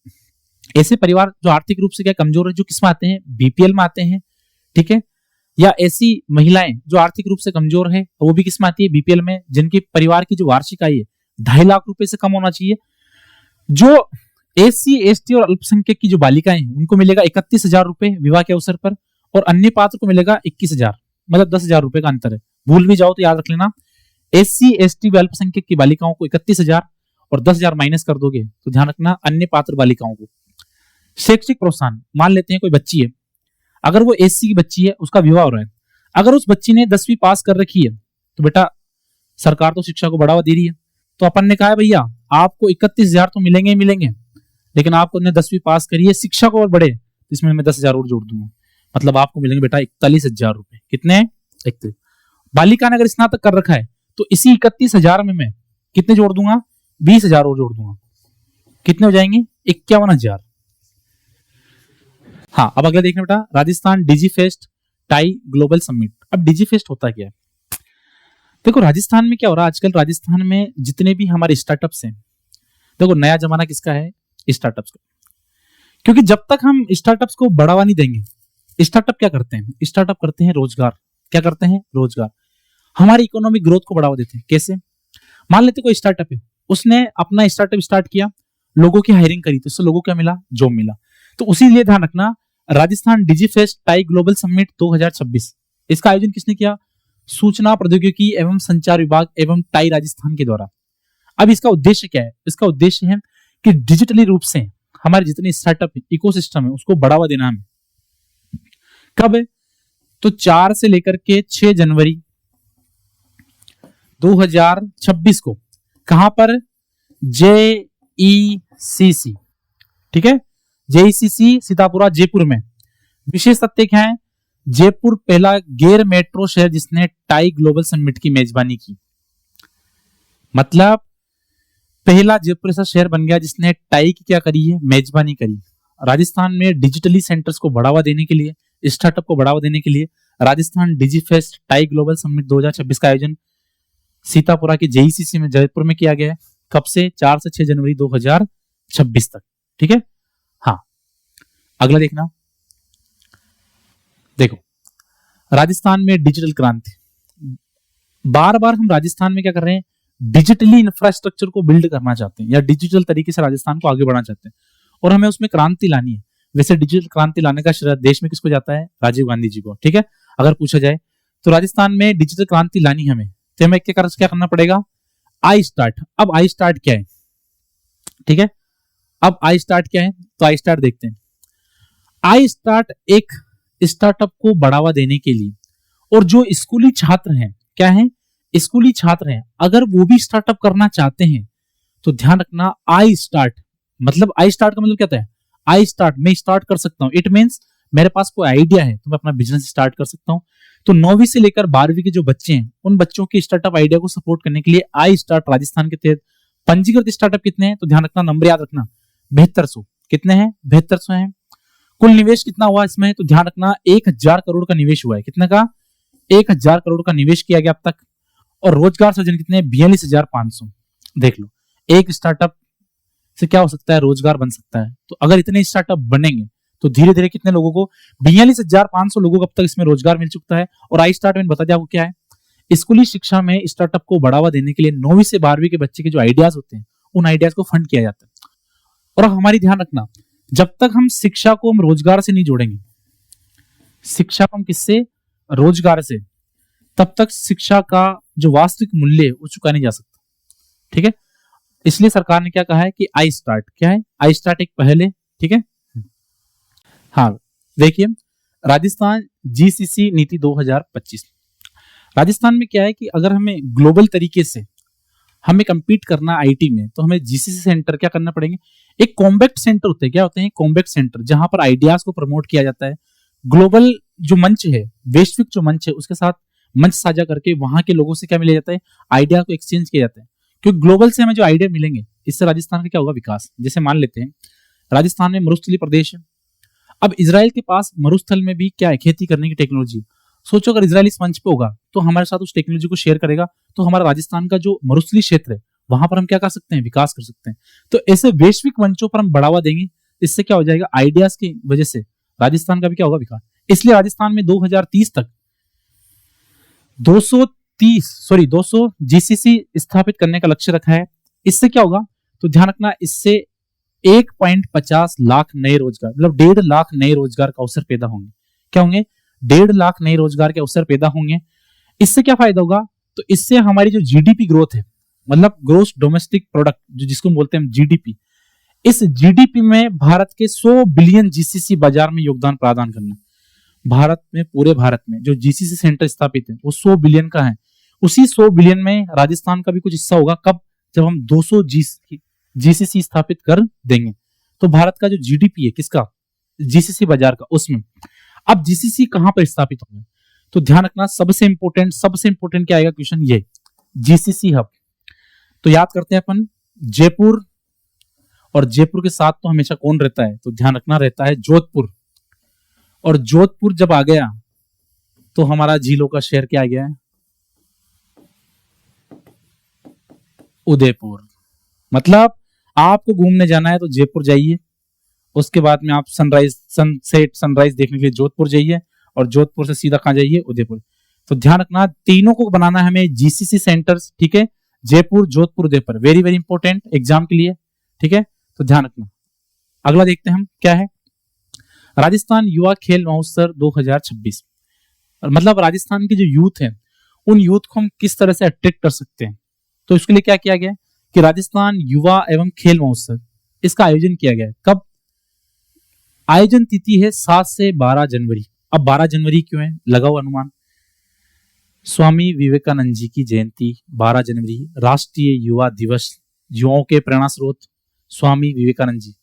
ऐसे परिवार जो आर्थिक रूप से क्या कमजोर है, जो किस में आते हैं, BPL में आते हैं, ठीक है। या ऐसी महिलाएं जो आर्थिक रूप से कमजोर है, वो भी किस में आती है, BPL में, जिनके परिवार की जो वार्षिक आय है 2.5 लाख रुपए से कम होना चाहिए। जो SC ST और अल्पसंख्यक की जो बालिकाएं हैं उनको मिलेगा 31,000 रुपए विवाह के अवसर पर, और अन्य पात्र को मिलेगा 21,000, मतलब 10,000 रुपए का अंतर है। भूल भी जाओ तो याद रख लेना, SC ST व अल्पसंख्यक की बालिकाओं को 31,000 और 10,000 माइनस कर दोगे तो ध्यान रखना अन्य पात्र बालिकाओं को। शैक्षिक प्रोत्साहन, मान लेते हैं कोई बच्ची है, अगर वो SC की बच्ची है, उसका विवाह हो रहा है, अगर उस बच्ची ने 10वीं पास कर रखी है तो बेटा सरकार तो शिक्षा को बढ़ावा दे रही है, तो अपन ने कहा है भैया आपको 31,000 तो मिलेंगे ही मिलेंगे, लेकिन आपको 10वीं पास करी है, शिक्षा को और बढ़े, तो इसमें मैं 10,000 और जोड़ दूंगा, मतलब आपको मिलेंगे बेटा 41,000 रुपए। कितने, 31। बालिका ने अगर स्नातक कर रखा है तो इसी 31,000 में मैं कितने जोड़ दूंगा, 20,000 और जोड़ दूंगा, कितने हो जाएंगे, 51,000। हाँ, अब अगला देखना बेटा, Rajasthan Digifest tie global summit. अब डिजीफेस्ट होता क्या है, देखो राजस्थान में क्या हो रहा है आजकल, राजस्थान में जितने भी हमारे स्टार्टअप्स हैं, देखो नया जमाना किसका है, स्टार्टअप्स का। क्योंकि जब तक हम स्टार्टअप्स को बढ़ावा नहीं देंगे, स्टार्टअप क्या करते हैं, स्टार्टअप करते हैं रोजगार, क्या करते हैं, रोजगार, हमारी इकोनॉमिक ग्रोथ को बढ़ावा देते हैं। कैसे, मान लेते कोई स्टार्टअप है, उसने अपना स्टार्टअप स्टार्ट किया, लोगों की हायरिंग करी, तो उससे लोगों को क्या मिला, जॉब मिला। तो उसी लिए ध्यान रखना, Rajasthan Digifest tie global summit 2026, इसका आयोजन किसने किया, सूचना प्रौद्योगिकी एवं संचार विभाग एवं टाई राजस्थान के द्वारा। अब इसका उद्देश्य क्या है, इसका उद्देश्य है कि डिजिटली रूप से हमारे जितने स्टार्टअप इकोसिस्टम है उसको बढ़ावा देना है। कब है, तो 4 से लेकर के 6 जनवरी 2026 को, कहां पर, JECC, ठीक है, JECC सीतापुरा जयपुर में। विशेष तथ्य क्या है, जयपुर पहला गैर मेट्रो शहर जिसने टाई ग्लोबल समिट की मेजबानी की, मतलब पहला जयपुर ऐसा शहर बन गया जिसने टाई की क्या करी है, मेजबानी करी। राजस्थान में डिजिटली सेंटर्स को बढ़ावा देने के लिए, स्टार्टअप को बढ़ावा देने के लिए Rajasthan Digifest tie global summit 2026 का आयोजन सीतापुरा के JECC में जयपुर में किया गया है। कब से, 4 से 6 जनवरी 2026 तक, ठीक है। हाँ, अगला देखना, देखो राजस्थान में डिजिटल क्रांति, बार बार हम राजस्थान में क्या कर रहे हैं, डिजिटली इंफ्रास्ट्रक्चर को बिल्ड करना चाहते हैं या डिजिटल तरीके से राजस्थान को आगे बढ़ाना चाहते हैं और हमें उसमें क्रांति लानी है। वैसे डिजिटल क्रांति लाने का श्रेय देश में किसको जाता है, राजीव गांधी जी को, ठीक है। अगर पूछा जाए तो राजस्थान में डिजिटल क्रांति लानी हमें, तो हमें क्या करना पड़ेगा, आई स्टार्ट। अब आई स्टार्ट क्या है, ठीक है, अब आई स्टार्ट क्या है, तो आई स्टार्ट देखते हैं। आई स्टार्ट एक स्टार्टअप को बढ़ावा देने के लिए, और जो स्कूली छात्र हैं, क्या है, स्कूली छात्र हैं, अगर वो भी स्टार्टअप करना चाहते हैं तो ध्यान रखना, आई स्टार्ट मतलब, आई स्टार्ट का मतलब क्या होता है, आई स्टार्ट, मैं स्टार्ट कर सकता हूं। इट मीन्स मेरे पास कोई आइडिया है तो मैं अपना बिजनेस स्टार्ट कर सकता हूं। तो 9वीं से लेकर 12वीं के जो बच्चे हैं, उन बच्चों के स्टार्टअप आइडिया को सपोर्ट करने के लिए आई स्टार्ट राजस्थान के तहत पंजीकृत स्टार्टअप कितने हैं, तो ध्यान रखना, नंबर याद रखना, 7200। कितने हैं, 7200 हैं। कुल निवेश कितना हुआ इसमें, तो ध्यान रखना 1000 करोड़ का निवेश हुआ है। कितने का, 1000 करोड़ का निवेश किया गया अब तक। और रोजगार सृजन कितने, 42,500। देख लो, एक स्टार्टअप से क्या हो सकता है, रोजगार बन सकता है। तो अगर इतने स्टार्टअप बनेंगे तो धीरे धीरे कितने लोगों को, 42,500 लोगों को अब तक इसमें रोजगार मिल चुका है। और आई स्टार्ट में बता दिया आपको क्या है, स्कूली शिक्षा में स्टार्टअप को बढ़ावा देने के लिए 9वीं से 12वीं के बच्चे के जो आइडियाज होते हैं, उन आइडियाज को फंड किया जाता है। और हमारी ध्यान रखना, जब तक हम शिक्षा को हम रोजगार से नहीं जोड़ेंगे, शिक्षा को हम किससे, रोजगार से, तब तक शिक्षा का जो वास्तविक मूल्य है वो चुका नहीं जा सकता। ठीक है, इसलिए सरकार ने क्या कहा है कि आई स्टार्ट, क्या है, आई स्टार्ट एक पहल है। ठीक है, हाँ देखिए, राजस्थान जीसीसी नीति 2025। राजस्थान में क्या है कि अगर हमें ग्लोबल तरीके से हमें compete करना आईटी में, तो हमें जीसीसी सेंटर क्या करना पड़ेंगे, एक कॉम्बैक्ट सेंटर होते हैं, क्या होते हैं, कॉम्बैक्ट सेंटर, जहां पर आइडियाज को प्रमोट किया जाता है। ग्लोबल जो मंच है, वैश्विक जो मंच है, उसके साथ मंच साझा करके वहां के लोगों से क्या मिला जाता है, आइडिया को एक्सचेंज किया जाता है। क्योंकि ग्लोबल से हमें जो आइडिया मिलेंगे, इससे राजस्थान का क्या होगा, विकास। जैसे मान लेते हैं राजस्थान में मरुस्थलीय प्रदेश है, अब इजराइल के पास मरुस्थल में भी क्या है, खेती करने की टेक्नोलॉजी। सोचो अगर इजराइल इस मंच पे होगा तो हमारे साथ उस टेक्नोलॉजी को शेयर करेगा, तो हमारा राजस्थान का जो मरुस्थलीय क्षेत्र है वहां पर हम क्या कर सकते हैं, विकास कर सकते हैं। तो ऐसे वैश्विक मंचों पर हम बढ़ावा देंगे, इससे क्या हो जाएगा, आइडियाज की वजह से राजस्थान का भी क्या होगा, विकास। इसलिए राजस्थान में 2030 तक 200 जीसीसी स्थापित करने का लक्ष्य रखा है। इससे क्या होगा, तो ध्यान रखना, इससे 1.50 लाख नए रोजगार, मतलब 1.5 लाख नए रोजगार का अवसर पैदा होंगे। क्या होंगे, 1.5 लाख नए रोजगार के अवसर पैदा होंगे। इससे क्या फायदा होगा, तो इससे हमारी जो जीडीपी ग्रोथ है, मतलब ग्रोस डोमेस्टिक प्रोडक्ट, जो जिसको बोलते हैं जीडीपी, इस जीडीपी में भारत के 100 बिलियन जीसीसी बाजार में योगदान प्रदान करना। भारत में, पूरे भारत में जो जीसीसी सेंटर स्थापित है वो 100 बिलियन का है। उसी 100 बिलियन में राजस्थान का भी कुछ हिस्सा होगा। कब, जब हम 200 जीसीसी स्थापित कर देंगे, तो भारत का जो जीडीपी है, किसका, जीसीसी बाजार का, उसमें। अब जीसीसी कहां पर स्थापित होंगे, तो ध्यान रखना, सबसे इंपोर्टेंट क्या आएगा क्वेश्चन, ये जीसीसी हब। तो याद करते हैं अपन, जयपुर, और जयपुर के साथ तो हमेशा कौन रहता है, तो ध्यान रखना, रहता है जोधपुर। और जोधपुर जब आ गया तो हमारा झीलों का शहर क्या आ गया है, उदयपुर। मतलब आपको घूमने जाना है तो जयपुर जाइए, उसके बाद में आप सनराइज देखने के लिए जोधपुर जाइए, और जोधपुर से सीधा कहां जाइए, उदयपुर। तो ध्यान रखना, तीनों को बनाना है हमें जीसीसी सेंटर्स। ठीक है, Jaipur, Jodhpur, Udaipur, very very important exam के लिए। ठीक है, तो ध्यान रखना। अगला देखते हैं हम, क्या है, राजस्थान युवा खेल महोत्सव 2026। मतलब राजस्थान के जो यूथ है, उन यूथ को हम किस तरह से अट्रैक्ट कर सकते हैं, तो इसके लिए क्या किया गया कि राजस्थान युवा एवं खेल महोत्सव, इसका आयोजन किया गया है। कब, आयोजन तिथि है 7 से 12 जनवरी। अब 12 जनवरी क्यों है, लगाओ अनुमान, स्वामी विवेकानंद जी की जयंती 12 जनवरी, राष्ट्रीय युवा दिवस, युवाओं के प्रेरणा स्रोत स्वामी विवेकानंद जी।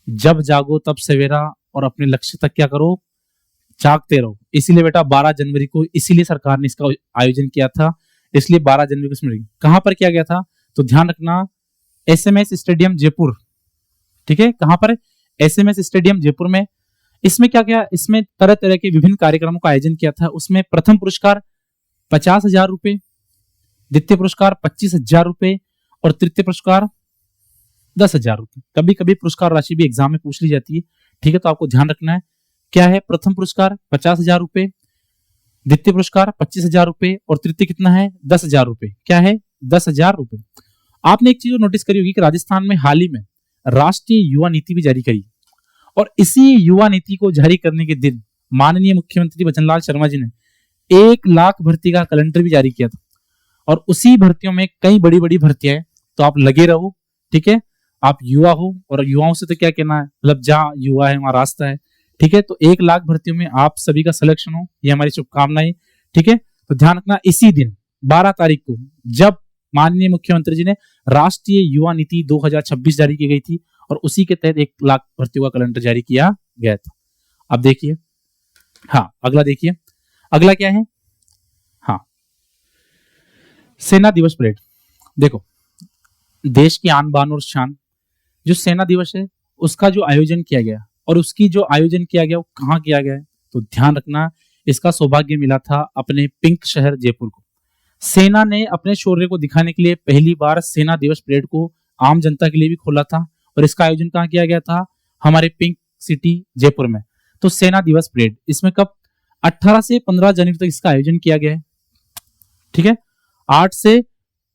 जब जागो तब सवेरा, और अपने लक्ष्य तक क्या करो, जागते रहो। इसीलिए बेटा 12 जनवरी को, इसीलिए सरकार ने इसका आयोजन किया था, इसलिए 12 जनवरी को स्मरण। कहां पर किया गया था, तो ध्यान रखना, एसएमएस स्टेडियम जयपुर। ठीक है, कहां पर, एसएमएस स्टेडियम जयपुर में। इसमें क्या किया, इसमें तरह तरह के विभिन्न कार्यक्रमों का आयोजन किया था। उसमें प्रथम पुरस्कार 50,000 रुपए, द्वितीय पुरस्कार 25,000 रुपए, और तृतीय पुरस्कार 10,000 रुपए। कभी कभी पुरस्कार राशि भी एग्जाम में पूछ ली जाती है। ठीक है, तो आपको ध्यान रखना है, क्या है, प्रथम पुरस्कार 50,000 रुपए, द्वितीय पुरस्कार 25,000 रुपए, और तृतीय कितना है, 10,000 रुपए। क्या है, 10,000 रुपए। आपने एक चीज नोटिस करी होगी कि राजस्थान में हाल ही में राष्ट्रीय युवा नीति भी जारी करी, और इसी युवा नीति को जारी करने के दिन माननीय मुख्यमंत्री बचनलाल शर्मा जी ने 1 लाख भर्ती का कैलेंडर भी जारी किया था। और उसी भर्तियों में कई बड़ी बड़ी भर्तियां हैं, तो आप लगे रहो। ठीक है, आप युवा हो, और युवाओं से तो क्या कहना है, मतलब जहां युवा है वहां रास्ता है। ठीक है। तो 1 लाख भर्तियों में आप सभी का सिलेक्शन हो, ये हमारी शुभकामनाएं। ठीक है, तो ध्यान रखना इसी दिन 12 तारीख को जब माननीय मुख्यमंत्री जी ने राष्ट्रीय युवा नीति 2026 जारी की गई थी और उसी के तहत 1 लाख भर्तियों का कैलेंडर जारी किया गया था। अब देखिए, हाँ अगला देखिए, अगला क्या है, हाँ सेना दिवस परेड। देखो देश की आन बान और शान जो सेना दिवस है उसका जो आयोजन किया गया और उसकी जो आयोजन किया गया वो कहाँ किया गया है, तो ध्यान रखना इसका सौभाग्य मिला था अपने पिंक शहर जयपुर को। सेना ने अपने शौर्य को दिखाने के लिए पहली बार सेना दिवस परेड को आम जनता के लिए भी खोला था और इसका आयोजन कहाँ किया गया था, हमारे पिंक सिटी जयपुर में। तो सेना दिवस परेड इसमें कब 18 से 15 जनवरी तक इसका आयोजन किया गया है। ठीक है, 8 से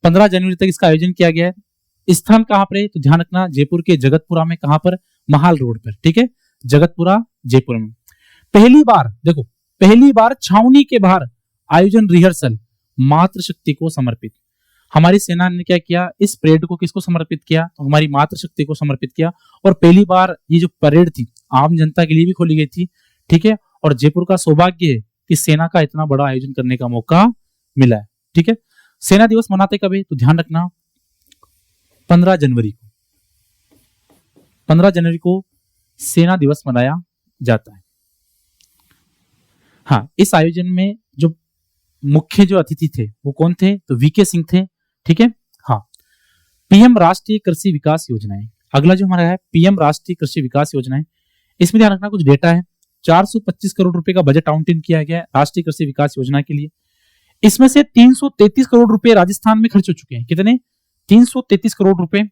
15 जनवरी तक इसका आयोजन किया गया है। स्थान कहां पर है, तो ध्यान रखना जयपुर के जगतपुरा में, कहां पर, महाल रोड पर। ठीक है, जगतपुरा जयपुर में। पहली बार देखो, पहली बार छावनी के बाहर आयोजन रिहर्सल मातृशक्ति को समर्पित। हमारी सेना ने क्या किया, इस परेड को किसको समर्पित किया, तो हमारी मातृशक्ति को समर्पित किया। और पहली बार ये जो परेड थी आम जनता के लिए भी खोली गई थी। ठीक है, और जयपुर का सौभाग्य है कि सेना का इतना बड़ा आयोजन करने का मौका मिला है। ठीक है, सेना दिवस मनाते कब है, तो ध्यान रखना 15 जनवरी को, 15 जनवरी को सेना दिवस मनाया जाता है। हाँ, इस आयोजन में जो मुख्य जो अतिथि थे वो कौन थे, तो वीके सिंह थे। ठीक है, हाँ पीएम राष्ट्रीय कृषि विकास योजनाएं। अगला जो हमारा है पीएम राष्ट्रीय कृषि विकास योजनाएं, इसमें ध्यान रखना कुछ डेटा है। 425 करोड़ रुपए का बजट आवंटन किया गया है राष्ट्रीय कृषि विकास योजना के लिए। इसमें से 333 करोड़ रुपए राजस्थान में खर्च हो चुके हैं। कितने, 333 करोड़ रुपए।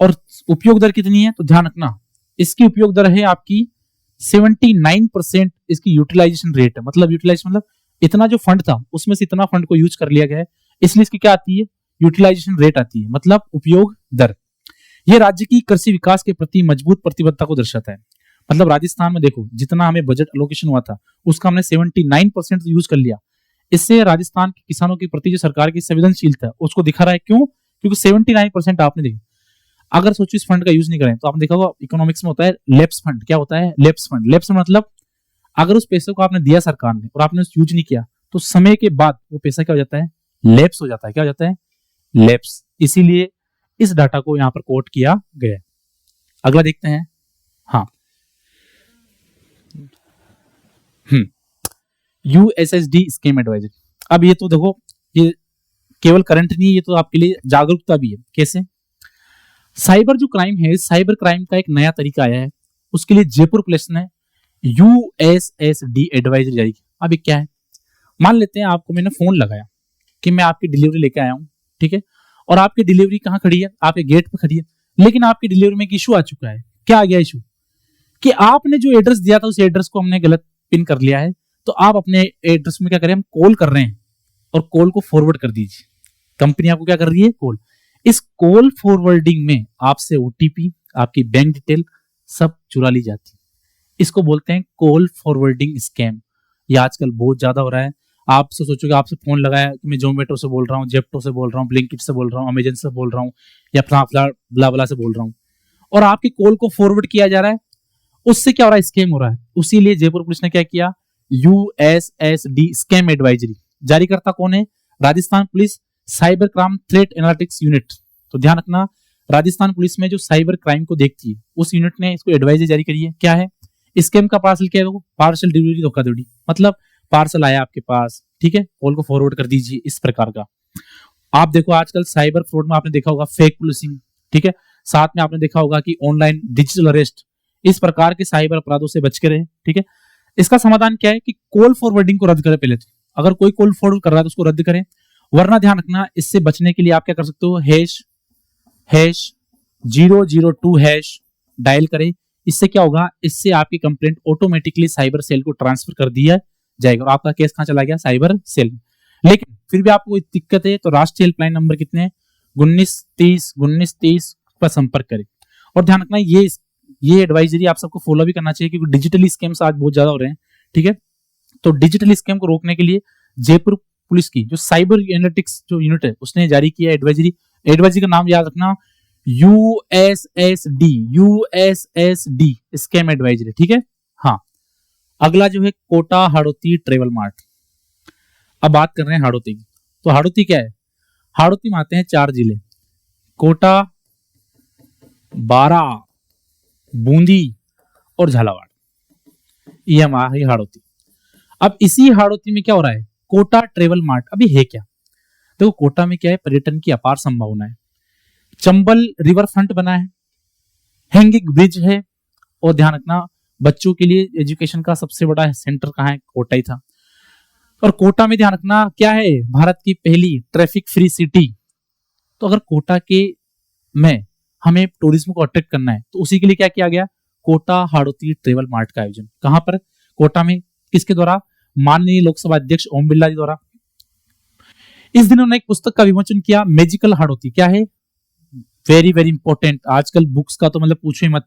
और उपयोग दर कितनी है, तो ध्यान रखना इसकी उपयोग दर है आपकी 79%। इसकी यूटिलाइजेशन रेट है, मतलब यूटिलाइजेशन मतलब इतना जो फंड था उसमें से इतना फंड को यूज कर लिया गया है, इसलिए इसकी क्या आती है, यूटिलाइजेशन रेट आती है, मतलब उपयोग दर। यह राज्य की कृषि विकास के प्रति मजबूत प्रतिबद्धता को दर्शाता है। मतलब राजस्थान में देखो जितना हमें बजट एलोकेशन हुआ था उसका हमने 79% यूज कर लिया। इससे राजस्थान के किसानों के प्रति जो सरकार की संवेदनशीलता उसको दिखा रहा है। क्यों, क्योंकि 79% आपने देखा। अगर सोचो इस फंड का यूज नहीं करें तो आपने देखा होगा इकोनॉमिक्स में होता है लैप्स फंड। क्या होता है, लैप्स फंड। लैप्स मतलब अगर उस पैसे को आपने दिया सरकार ने और आपने यूज नहीं किया तो समय के बाद वो पैसा क्या हो जाता है, लैप्स हो जाता है। क्या हो जाता है, लैप्स। इसीलिए इस डाटा को यहां पर कोट किया गया है। अगला देखते हैं, हाँ यूएसएसडी स्कीम एडवाइजरी। अब ये तो देखो ये केवल करंट नहीं है, ये तो आपके लिए जागरूकता भी है। कैसे, साइबर जो क्राइम है, साइबर क्राइम का एक नया तरीका आया है, उसके लिए जयपुर पुलिस ने यूएसएसडी एडवाइजरी जारी की। अब ये क्या है, मान लेते हैं आपको मैंने फोन लगाया कि मैं आपकी डिलीवरी लेके आया हूं। ठीक है, और आपकी डिलीवरी कहां खड़ी है, आपके गेट पे खड़ी है, लेकिन आपकी डिलीवरी में एक इशू आ चुका है। क्या आ गया इशू, कि आपने जो एड्रेस दिया था उस एड्रेस को हमने गलत पिन कर लिया है। तो आप अपने एड्रेस में क्या करें, हम कॉल कर रहे हैं और कॉल को फॉरवर्ड कर दीजिए। कंपनी आपको क्या कर रही है, कॉल। इस कॉल फॉरवर्डिंग में आपसे ओटीपी, आपकी बैंक डिटेल सब चुरा ली जाती है। इसको बोलते हैं कॉल फॉरवर्डिंग स्कैम। ये आजकल बहुत ज्यादा हो रहा है। आप सोचोगे आपसे फोन लगाया कि मैं जोमेटो से बोल रहा हूँ, जेप्टो से बोल रहा हूँ, ब्लिंकिट से बोल रहा हूँ, अमेजन से बोल रहा हूँ, या ब्ला ब्ला से बोल रहा हूँ, और आपकी कॉल को फॉरवर्ड किया जा रहा है। उससे क्या हो रहा है, स्कैम हो रहा है। उसीलिए जयपुर पुलिस ने क्या किया, यूएसएसडी स्कैम एडवाइजरी। जारी करता कौन है, Rajasthan police cyber crime threat analytics unit. तो ध्यान रखना राजस्थान पुलिस में जो साइबर क्राइम को देखती है उस यूनिट ने इसको एडवाइजरी जारी करी है। क्या है, स्कैम का पार्सल क्या है, पार्सल डिलीवरी धोखाधड़ी। मतलब पार्सल आया आपके पास, ठीक है, कॉल को फॉरवर्ड कर दीजिए, इस प्रकार का। आप देखो आजकल साइबर फ्रॉड में आपने देखा होगा फेक पुलिसिंग। ठीक है, साथ में आपने देखा होगा कि ऑनलाइन डिजिटल अरेस्ट। इस प्रकार के साइबर अपराधों से बच के रहे। ठीक है, इसका समाधान क्या है कि कॉल फॉरवर्डिंग को रद्द करें। पहले तो अगर कोई कॉल फॉरवर्ड कर रहा है तो उसको रद्द करें, वरना ध्यान रखना इससे बचने के लिए आप क्या कर सकते हो, हैश 002 हैश डायल करें। इससे क्या होगा, इससे आपकी कंप्लेंट ऑटोमेटिकली साइबर सेल को ट्रांसफर कर दिया जाएगा और आपका केस कहां चला गया, साइबर सेल। लेकिन फिर भी आपको दिक्कत है तो राष्ट्रीय हेल्पलाइन नंबर कितने हैं, 1930 पर संपर्क करें। और ध्यान रखना ये एडवाइजरी आप सबको फॉलो भी करना चाहिए क्योंकि डिजिटल स्कैम्स आज बहुत ज्यादा हो रहे हैं। ठीक है, तो डिजिटल स्कैम को रोकने के लिए जयपुर पुलिस की जो साइबर एनालिटिक्स जो यूनिट है उसने जारी किया एडवाइजरी। एडवाइजरी का नाम याद रखना, यूएसएसडी स्कैम एडवाइजरी। ठीक है, हाँ अगला जो है कोटा हाड़ौती ट्रेवल मार्ट। अब बात कर रहे हैं हाड़ौती की। तो हाड़ौती क्या है? हाड़ौती में आते हैं 4 जिले, कोटा, बारा, बूंदी और झालावाड़। ये हमारी हाड़ौती। अब इसी हाड़ौती में क्या हो रहा है? Kota travel mart. अभी है क्या? देखो कोटा में क्या है, पर्यटन की अपार संभावना है। चंबल रिवर फ्रंट बना है, हैंगिंग ब्रिज है, और ध्यान रखना बच्चों के लिए एजुकेशन का सबसे बड़ा सेंटर कहाँ है? कोटा ही था। और कोटा में ध्यान रखना क्या है? भारत की पहली ट्रैफिक फ्री सिटी। तो अगर कोटा के में हमें टूरिज्म को अट्रैक्ट करना है तो उसी के लिए क्या किया गया? कोटा हाड़ौती ट्रेवल मार्ट का आयोजन। कहां पर? कोटा में। किसके द्वारा? माननीय लोकसभा अध्यक्ष ओम बिरला जी द्वारा। इस दिन उन्होंने एक पुस्तक का विमोचन किया, मैजिकल हाड़ौती। क्या है? Very very important. आजकल बुक्स का तो मतलब पूछो ही मत,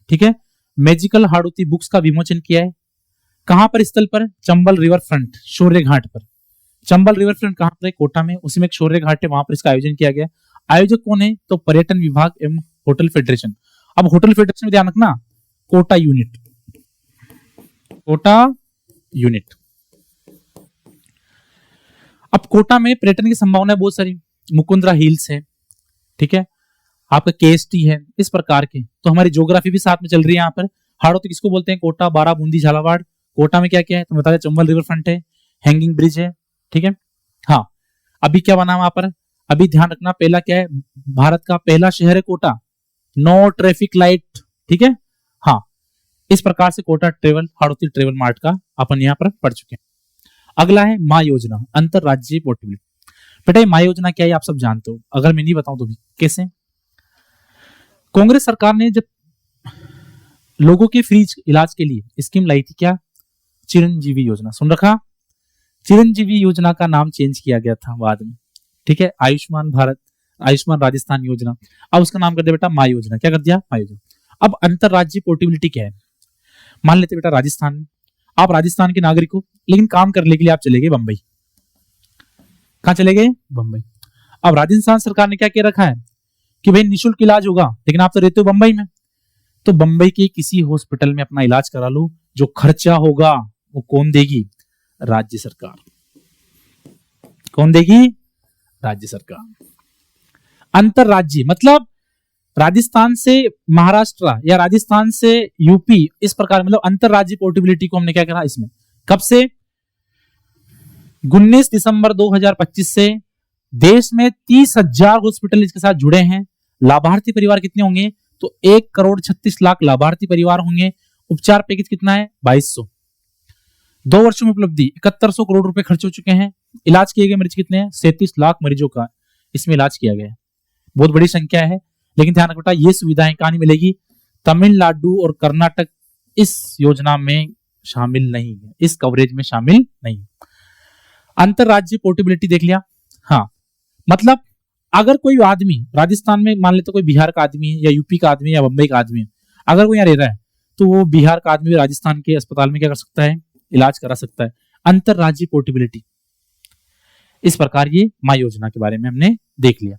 ठीक है। मैजिकल हाड़ौती बुक्स का विमोचन किया है। कहां पर स्थल पर? चंबल रिवर फ्रंट, शौर्य घाट पर। चंबल रिवर फ्रंट कहां पर है? कोटा में। उसी में एक शौर्य घाट है, वहां पर इसका आयोजन किया गया। आयोजक कौन है? तो पर्यटन विभाग एवं होटल फेडरेशन। अब होटल फेडरेशन में ध्यान रखना कोटा यूनिट, कोटा यूनिट। अब कोटा में पर्यटन की संभावना बहुत सारी, मुकुंदरा हिल्स है, ठीक है, आपका केएसटी है, इस प्रकार के। तो हमारी ज्योग्राफी भी साथ में चल रही है यहाँ पर। हाड़ौती किसको बोलते हैं? कोटा, बारा, बूंदी, झालावाड़। कोटा में क्या क्या है तो बता दें, चंबल रिवर फ्रंट है, हैंगिंग ब्रिज है, ठीक है। हाँ, अभी क्या बना वहां पर? अभी ध्यान रखना, पहला क्या है? भारत का पहला शहर है कोटा, नो ट्रैफिक लाइट, ठीक है। हाँ, इस प्रकार से Kota travel Hadoti travel mart का अपन यहाँ पर पढ़ चुके हैं। अगला है माँ योजना, अंतरराज्यीय पोर्टेबिलिटी। बेटा ये माँ योजना क्या है आप सब जानते हो, अगर मैं नहीं बताऊं तो भी। कैसे? कांग्रेस सरकार ने जब लोगों के फ्री इलाज के लिए स्कीम लाई थी, क्या? चिरंजीवी योजना। सुन रखा? चिरंजीवी योजना का नाम चेंज किया गया था बाद में, ठीक है। आयुष्मान भारत, आयुष्मान राजस्थान योजना, अब उसका नाम कर दिया बेटा माँ योजना। क्या कर दिया? माँ योजना। अब अंतरराज्यीय पोर्टेबिलिटी क्या है? मान लेते बेटा राजस्थान में, आप राजस्थान के नागरिक हो, लेकिन काम करने के लिए आप चले गए बंबई। कहां चले गए? बंबई। अब राजस्थान सरकार ने क्या कह रखा है कि भाई निःशुल्क इलाज होगा, लेकिन आप तो रहते हो बंबई में, तो बंबई के किसी हॉस्पिटल में अपना इलाज करा लो। जो खर्चा होगा वो कौन देगी? राज्य सरकार। कौन देगी? राज्य सरकार। अंतरराज्यीय मतलब राजस्थान से महाराष्ट्र या राजस्थान से यूपी, इस प्रकार, मतलब अंतरराज्यीय पोर्टेबिलिटी को हमने क्या करा इसमें। कब से? 19 दिसंबर 2025 से देश में 30,000 हॉस्पिटल इसके साथ जुड़े हैं। लाभार्थी परिवार कितने होंगे? तो 1,36,00,000 लाभार्थी परिवार होंगे। उपचार पैकेज कितना है? 2200। 2 वर्षों में उपलब्धि 7100 करोड़ रुपए खर्च हो चुके हैं। इलाज किए गए मरीज कितने हैं? 37 लाख मरीजों का इसमें इलाज किया गया है। बहुत बड़ी संख्या है, लेकिन ध्यान रखना ये सुविधाएं कहां नहीं मिलेगी? तमिलनाडु और कर्नाटक इस योजना में शामिल नहीं है, इस कवरेज में शामिल नहीं है। अंतरराज्यीय पोर्टेबिलिटी देख लिया। हाँ, मतलब अगर कोई आदमी राजस्थान में, मान लेते कोई बिहार का आदमी है या यूपी का आदमी है या बंबई का आदमी है, अगर वो यहाँ रह रहा है तो वो बिहार का आदमी राजस्थान के अस्पताल में क्या कर सकता है? इलाज करा सकता है। अंतरराज्यीय पोर्टेबिलिटी। इस प्रकार ये माँ योजना के बारे में हमने देख लिया।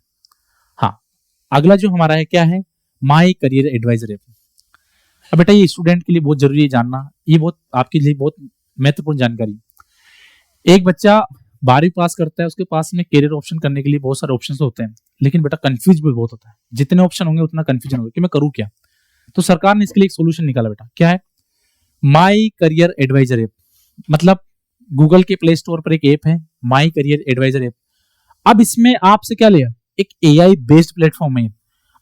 हाँ, अगला जो हमारा है क्या है? My career advisor app. अब बेटा ये स्टूडेंट के लिए बहुत जरूरी है जानना, ये बहुत आपके लिए बहुत महत्वपूर्ण जानकारी। एक बच्चा 12वीं पास करता है, उसके पास में करियर ऑप्शन करने के लिए बहुत सारे ऑप्शंस होते हैं, लेकिन बेटा कंफ्यूज भी बहुत होता है। जितने ऑप्शन होंगे उतना कंफ्यूजन होगा कि मैं करूँ क्या। तो सरकार ने इसके लिए एक सोल्यूशन निकाला बेटा। क्या है? My career advisor app. मतलब गूगल के प्ले स्टोर पर एक ऐप है माई करियर एडवाइजर ऐप। अब इसमें आपसे क्या लिया? एक एआई बेस्ड प्लेटफॉर्म है।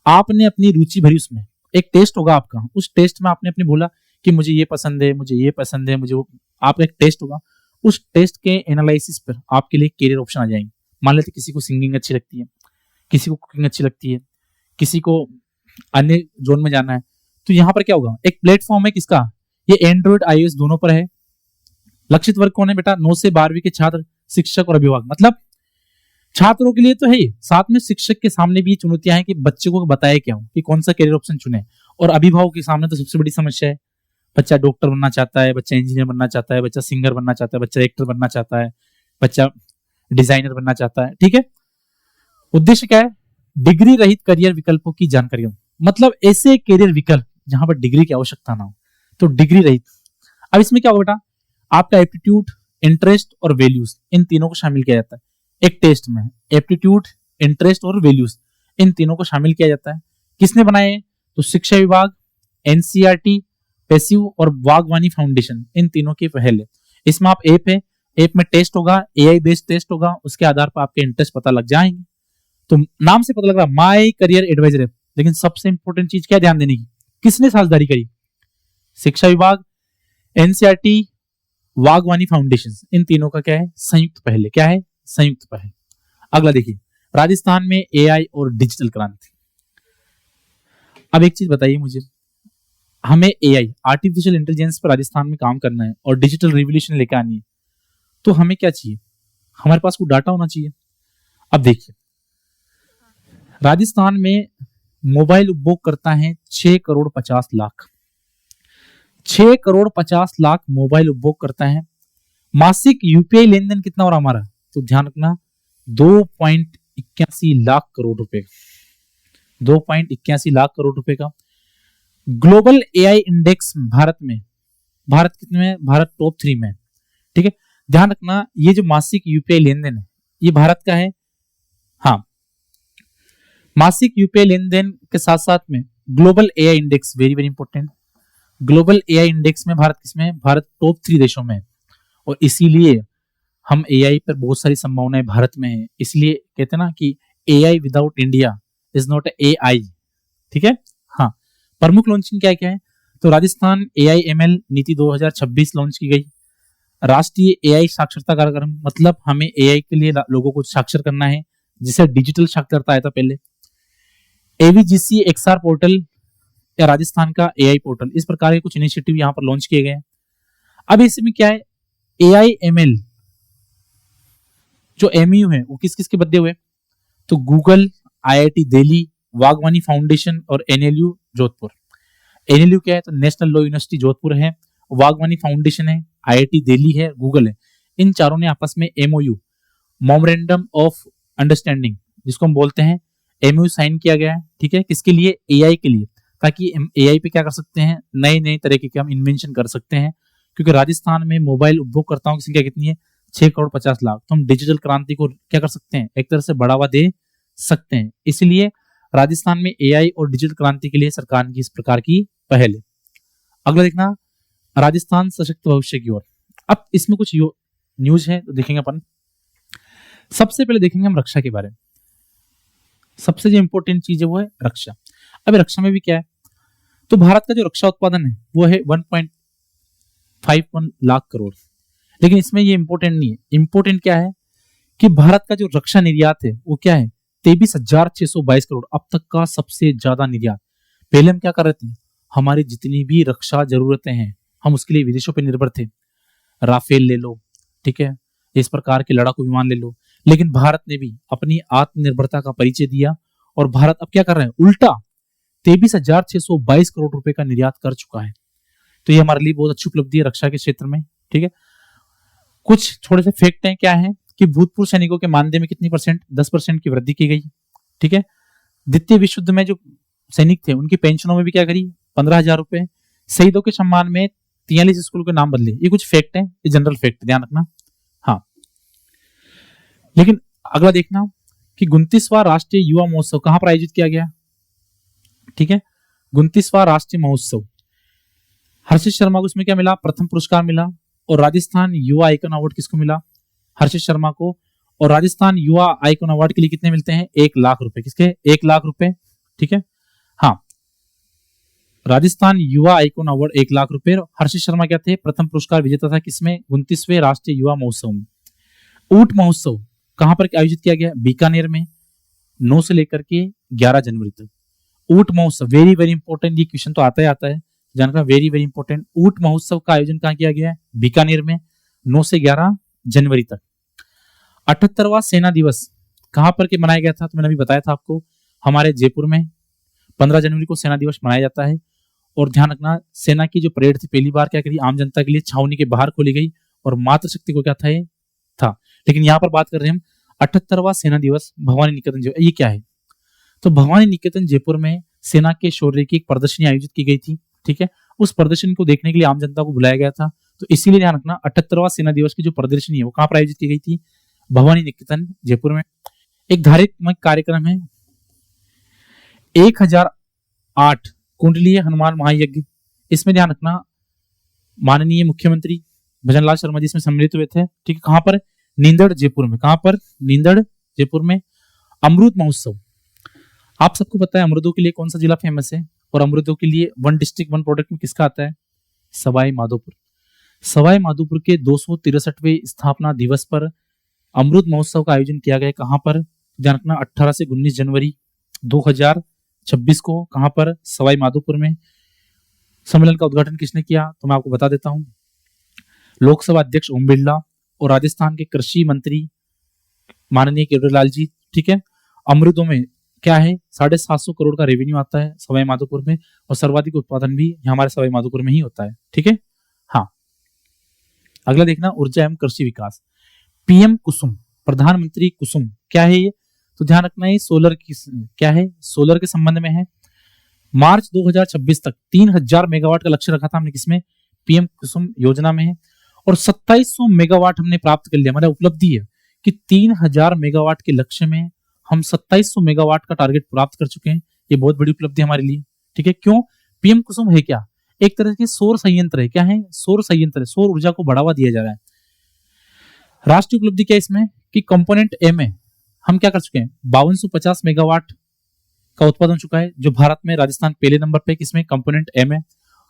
आपने अपनी रुचि भरी, उसमें एक टेस्ट होगा आपका, उस टेस्ट में आपने अपने बोला कि मुझे ये पसंद है, मुझे ये पसंद है, मुझे वो, आपका एक टेस्ट होगा। उस टेस्ट के एनालिसिस पर आपके लिए करियर ऑप्शन आ जाएंगे। मान लेते किसी को सिंगिंग अच्छी लगती है, किसी को कुकिंग अच्छी लगती है, किसी को अन्य जोन में जाना है, तो यहाँ पर क्या होगा? एक प्लेटफॉर्म है किसका? ये एंड्रॉइड आईओएस दोनों पर है। लक्षित वर्ग कौन है बेटा? 9 से 12वीं के छात्र, शिक्षक और अभिभावक। मतलब छात्रों के लिए तो है ही, साथ में शिक्षक के सामने भी चुनौतियां हैं कि बच्चे को बताए क्या हो कि कौन सा करियर ऑप्शन चुने। और अभिभावक के सामने तो सबसे बड़ी समस्या है, बच्चा डॉक्टर बनना चाहता है, बच्चा इंजीनियर बनना चाहता है, बच्चा सिंगर बनना चाहता है, बच्चा एक्टर बनना चाहता है, बच्चा डिजाइनर बनना चाहता है, ठीक है। उद्देश्य क्या है? डिग्री रहित करियर विकल्पों की जानकारी। मतलब ऐसे करियर विकल्प जहां पर डिग्री की आवश्यकता ना हो, तो डिग्री रहित। अब इसमें क्या होगा बेटा, आपका एप्टीट्यूड, इंटरेस्ट और वैल्यूज, इन तीनों को शामिल किया जाता है एक टेस्ट में। एप्टीट्यूड, इंटरेस्ट और वैल्यूज, इन तीनों को शामिल किया जाता है। किसने बनाए? तो शिक्षा विभाग, एनसीईआरटी, पैसिव और बागवानी फाउंडेशन, इन तीनों की पहल है। इसमें आप ऐप है, ऐप में टेस्ट होगा, एआई बेस्ड टेस्ट होगा, उसके आधार पर आपके इंटरेस्ट पता लग जाएंगे। तो नाम से पता लग रहा है माई करियर एडवाइजर ऐप, लेकिन सबसे इंपॉर्टेंट चीज क्या ध्यान देने की, किसने साझेदारी करी? शिक्षा विभाग, एनसीईआरटी, बागवानी फाउंडेशन, इन तीनों का क्या है? संयुक्त पहल है। क्या है? संयुक्त पहल। अगला देखिए, राजस्थान में एआई और डिजिटल क्रांति। अब एक चीज बताइए मुझे, हमें एआई, आर्टिफिशियल इंटेलिजेंस पर राजस्थान में काम करना है और डिजिटल रिवॉल्यूशन लेकर आनी है, तो हमें क्या चाहिए? हमारे पास कोई डाटा होना चाहिए। अब देखिए, राजस्थान में मोबाइल उपभोग करता है 6 करोड़ 50 लाख, 6 करोड़ 50 लाख मोबाइल उपभोग करता है। मासिक यूपीआई लेन देन कितना हो रहा हमारा? तो ध्यान रखना, 2.81 लाख करोड़ रुपए, 2.81 लाख करोड़ रुपए का। ग्लोबल एआई इंडेक्स भारत में, भारत कितने में? भारत टॉप 3 में। ठीक है, ध्यान रखना, ये जो मासिक यूपीआई लेन देन है ये भारत का है। हाँ, मासिक यूपीआई लेन देन के साथ साथ में global AI index, very very important, global AI index में भारत किसमें? भारत टॉप 3 देशों में। और इसीलिए हम एआई पर बहुत सारी संभावनाएं भारत में है। इसलिए कहते हैं ना कि AI without India is not AI. ठीक है, हाँ। प्रमुख लॉन्चिंग क्या क्या है? तो राजस्थान एआई एमएल नीति 2026 लॉन्च की गई। राष्ट्रीय एआई साक्षरता कार्यक्रम, मतलब हमें एआई के लिए लोगों को साक्षर करना है, जिसे डिजिटल साक्षरता आया था पहले। एवीजीसी एक्सआर पोर्टल या राजस्थान का एआई पोर्टल, इस प्रकार के कुछ इनिशिएटिव यहाँ पर लॉन्च किए गए हैं। अब इसमें क्या है, एआई एमएल जो एमयू है वो किस किस के बदले हुए? तो गूगल, आईआईटी दिल्ली, बागवानी फाउंडेशन और एनएलयू जोधपुर। एनएलयू क्या है? तो नेशनल लॉ यूनिवर्सिटी जोधपुर है, बागवानी फाउंडेशन है, आईआईटी दिल्ली है, गूगल है। इन चारों ने आपस में एमओयू, मेमोरेंडम ऑफ अंडरस्टैंडिंग, जिसको हम बोलते हैं, एमओयू साइन किया गया है। ठीक है, किसके लिए? एआई के लिए, ताकि एआई पे क्या कर सकते हैं? नए नए तरीके के हम इन्वेंशन कर सकते हैं। क्योंकि राजस्थान में मोबाइल उपभोगकर्ताओं की संख्या कितनी है? 6 करोड़ 50 लाख। तो हम डिजिटल क्रांति को क्या कर सकते हैं? एक तरह से बढ़ावा दे सकते हैं। इसलिए राजस्थान में एआई और डिजिटल क्रांति के लिए सरकार की इस प्रकार की पहल है। अगला देखना, राजस्थान सशक्त भविष्य की ओर। अब इसमें कुछ न्यूज है तो देखेंगे अपन। सबसे पहले देखेंगे हम रक्षा के बारे में। सबसे जो इंपॉर्टेंट चीज है वो है रक्षा। अब रक्षा में भी क्या है? तो भारत का जो रक्षा उत्पादन है वो है 1.51 लाख करोड़। लेकिन इसमें ये इंपॉर्टेंट नहीं है। इंपॉर्टेंट क्या है कि भारत का जो रक्षा निर्यात है वो क्या है? 23,622 करोड़, अब तक का सबसे ज्यादा निर्यात। पहले हम क्या कर रहे थे? हमारी जितनी भी रक्षा जरूरतें हैं हम उसके लिए विदेशों पर निर्भर थे। राफेल ले लो, ठीक है, इस प्रकार के लड़ाकू विमान ले लो। लेकिन भारत ने भी अपनी आत्मनिर्भरता का परिचय दिया और भारत अब क्या कर रहे हैं? उल्टा 23,622 करोड़ रुपए का निर्यात कर चुका है। तो ये हमारे लिए बहुत अच्छी उपलब्धि है रक्षा के क्षेत्र में। ठीक है, कुछ थोड़े से फैक्ट हैं। क्या है कि भूतपूर्व सैनिकों के मानदेय में कितनी परसेंट? 10% की वृद्धि की गई। ठीक है, द्वितीय विश्व युद्ध में जो सैनिक थे उनकी पेंशनों में भी क्या करी? 15,000 रुपए। शहीदों के सम्मान में 43 स्कूल के नाम बदले। ये कुछ फैक्ट है, ये जनरल फैक्ट, ध्यान रखना। हाँ, लेकिन अगला देखना कि 29वां राष्ट्रीय युवा महोत्सव कहां पर आयोजित किया गया? ठीक है, 29वां राष्ट्रीय महोत्सव। हर्षित शर्मा को इसमें क्या मिला? प्रथम पुरस्कार मिला। और राजस्थान युवा आइकन अवार्ड किसको मिला? हर्षित शर्मा को। और राजस्थान युवा आइकन अवार्ड के लिए कितने मिलते हैं? 1 लाख रुपए। किसके? 1 लाख रुपए। ठीक है, हाँ, राजस्थान युवा आइकन अवार्ड 1 लाख रुपए। हर्षित शर्मा क्या थे? प्रथम पुरस्कार विजेता था। किसमें? 29वें राष्ट्रीय युवा महोत्सव में। ऊंट महोत्सव कहां पर आयोजित किया गया? बीकानेर में, 9 से लेकर के 11 जनवरी तक। ऊंट महोत्सव, वेरी वेरी इंपॉर्टेंट, ये क्वेश्चन तो आता ही आता है, जानना वेरी वेरी इंपॉर्टेंट। ऊंट महोत्सव का आयोजन कहां किया गया है? बीकानेर में, 9 से 11 जनवरी तक। 78वां सेना दिवस कहां पर के मनाया गया था? तो मैंने अभी बताया था आपको, हमारे जयपुर में 15 जनवरी को सेना दिवस मनाया जाता है। और ध्यान रखना, सेना की जो परेड थी पहली बार क्या करी? आम जनता के लिए छावनी के बाहर खोली गई और मातृशक्ति को क्या था? ये था। लेकिन यहाँ पर बात कर रहे हैं हम 78वां सेना दिवस भवानी निकेतन। जो ये क्या है? तो भवानी निकेतन जयपुर में सेना के शौर्य की एक प्रदर्शनी आयोजित की गई थी। ठीक है, उस प्रदर्शन को देखने के लिए आम जनता को बुलाया गया था। तो इसीलिए ध्यान रखना 78वां सेना दिवस की जो प्रदर्शनी है वो कहां पर आयोजित की गई थी? भवानी निकेतन जयपुर में। एक धार्मिक कार्यक्रम है 1008 कुंडलीय हनुमान महायज्ञ। इसमें ध्यान रखना माननीय मुख्यमंत्री भजनलाल शर्मा जी इसमें सम्मिलित हुए थे। ठीक है, कहां पर? नींदड़ जयपुर में। कहां पर? नींदड़ जयपुर में। अमृत महोत्सव, आप सबको पता है अमृतों के लिए कौन सा जिला फेमस है, और अमृतों के लिए वन डिस्ट्रिक्ट वन प्रोडक्ट में किसका आता है? सवाई माधोपुर। सवाई माधोपुर के 263वें स्थापना दिवस पर अमृत महोत्सव का आयोजन किया गया। कहां पर? ध्यान रखना 18 से 19 जनवरी 2026 को। कहां पर? सवाई माधोपुर में। सम्मेलन का उद्घाटन किसने किया? तो मैं आपको बता देता हूं, लोकसभा अध्यक्ष ओम बिरला और राजस्थान के कृषि मंत्री माननीय केवरीलाल जी। ठीक है, अमृतों में क्या है? 750 करोड़ का रेवेन्यू आता है सवाई माधोपुर में, और सर्वाधिक उत्पादन भी हमारे सवाई माधोपुर में ही होता है। ठीक है, हाँ। अगला देखना, ऊर्जा एवं कृषि विकास, पीएम कुसुम, प्रधानमंत्री कुसुम, क्या है ये? तो ध्यान रखना है सोलर की, क्या है? सोलर के संबंध में है। मार्च 2026 तक 3000 मेगावाट का लक्ष्य रखा था हमने, किसमें? पीएम कुसुम योजना में है। और 2700 मेगावाट हमने प्राप्त कर लिया। हमारा उपलब्धि है कि 3000 मेगावाट के लक्ष्य में हम 2700 मेगावाट का टारगेट प्राप्त कर चुके हैं। ये बहुत बड़ी उपलब्धि हमारे लिए। ठीक है, क्यों? पीएम कुसुम है क्या? एक तरह के सौर संयंत्र है। क्या है? सौर संयंत्र है। सौर ऊर्जा को बढ़ावा दिया जा रहा है। राष्ट्रीय उपलब्धि क्या है इसमें? कि कंपोनेंट ए में हम क्या कर चुके हैं? 5250 मेगावाट का उत्पादन हो चुका है, जो भारत में राजस्थान पहले नंबर पे। किसमें? कंपोनेंट ए में।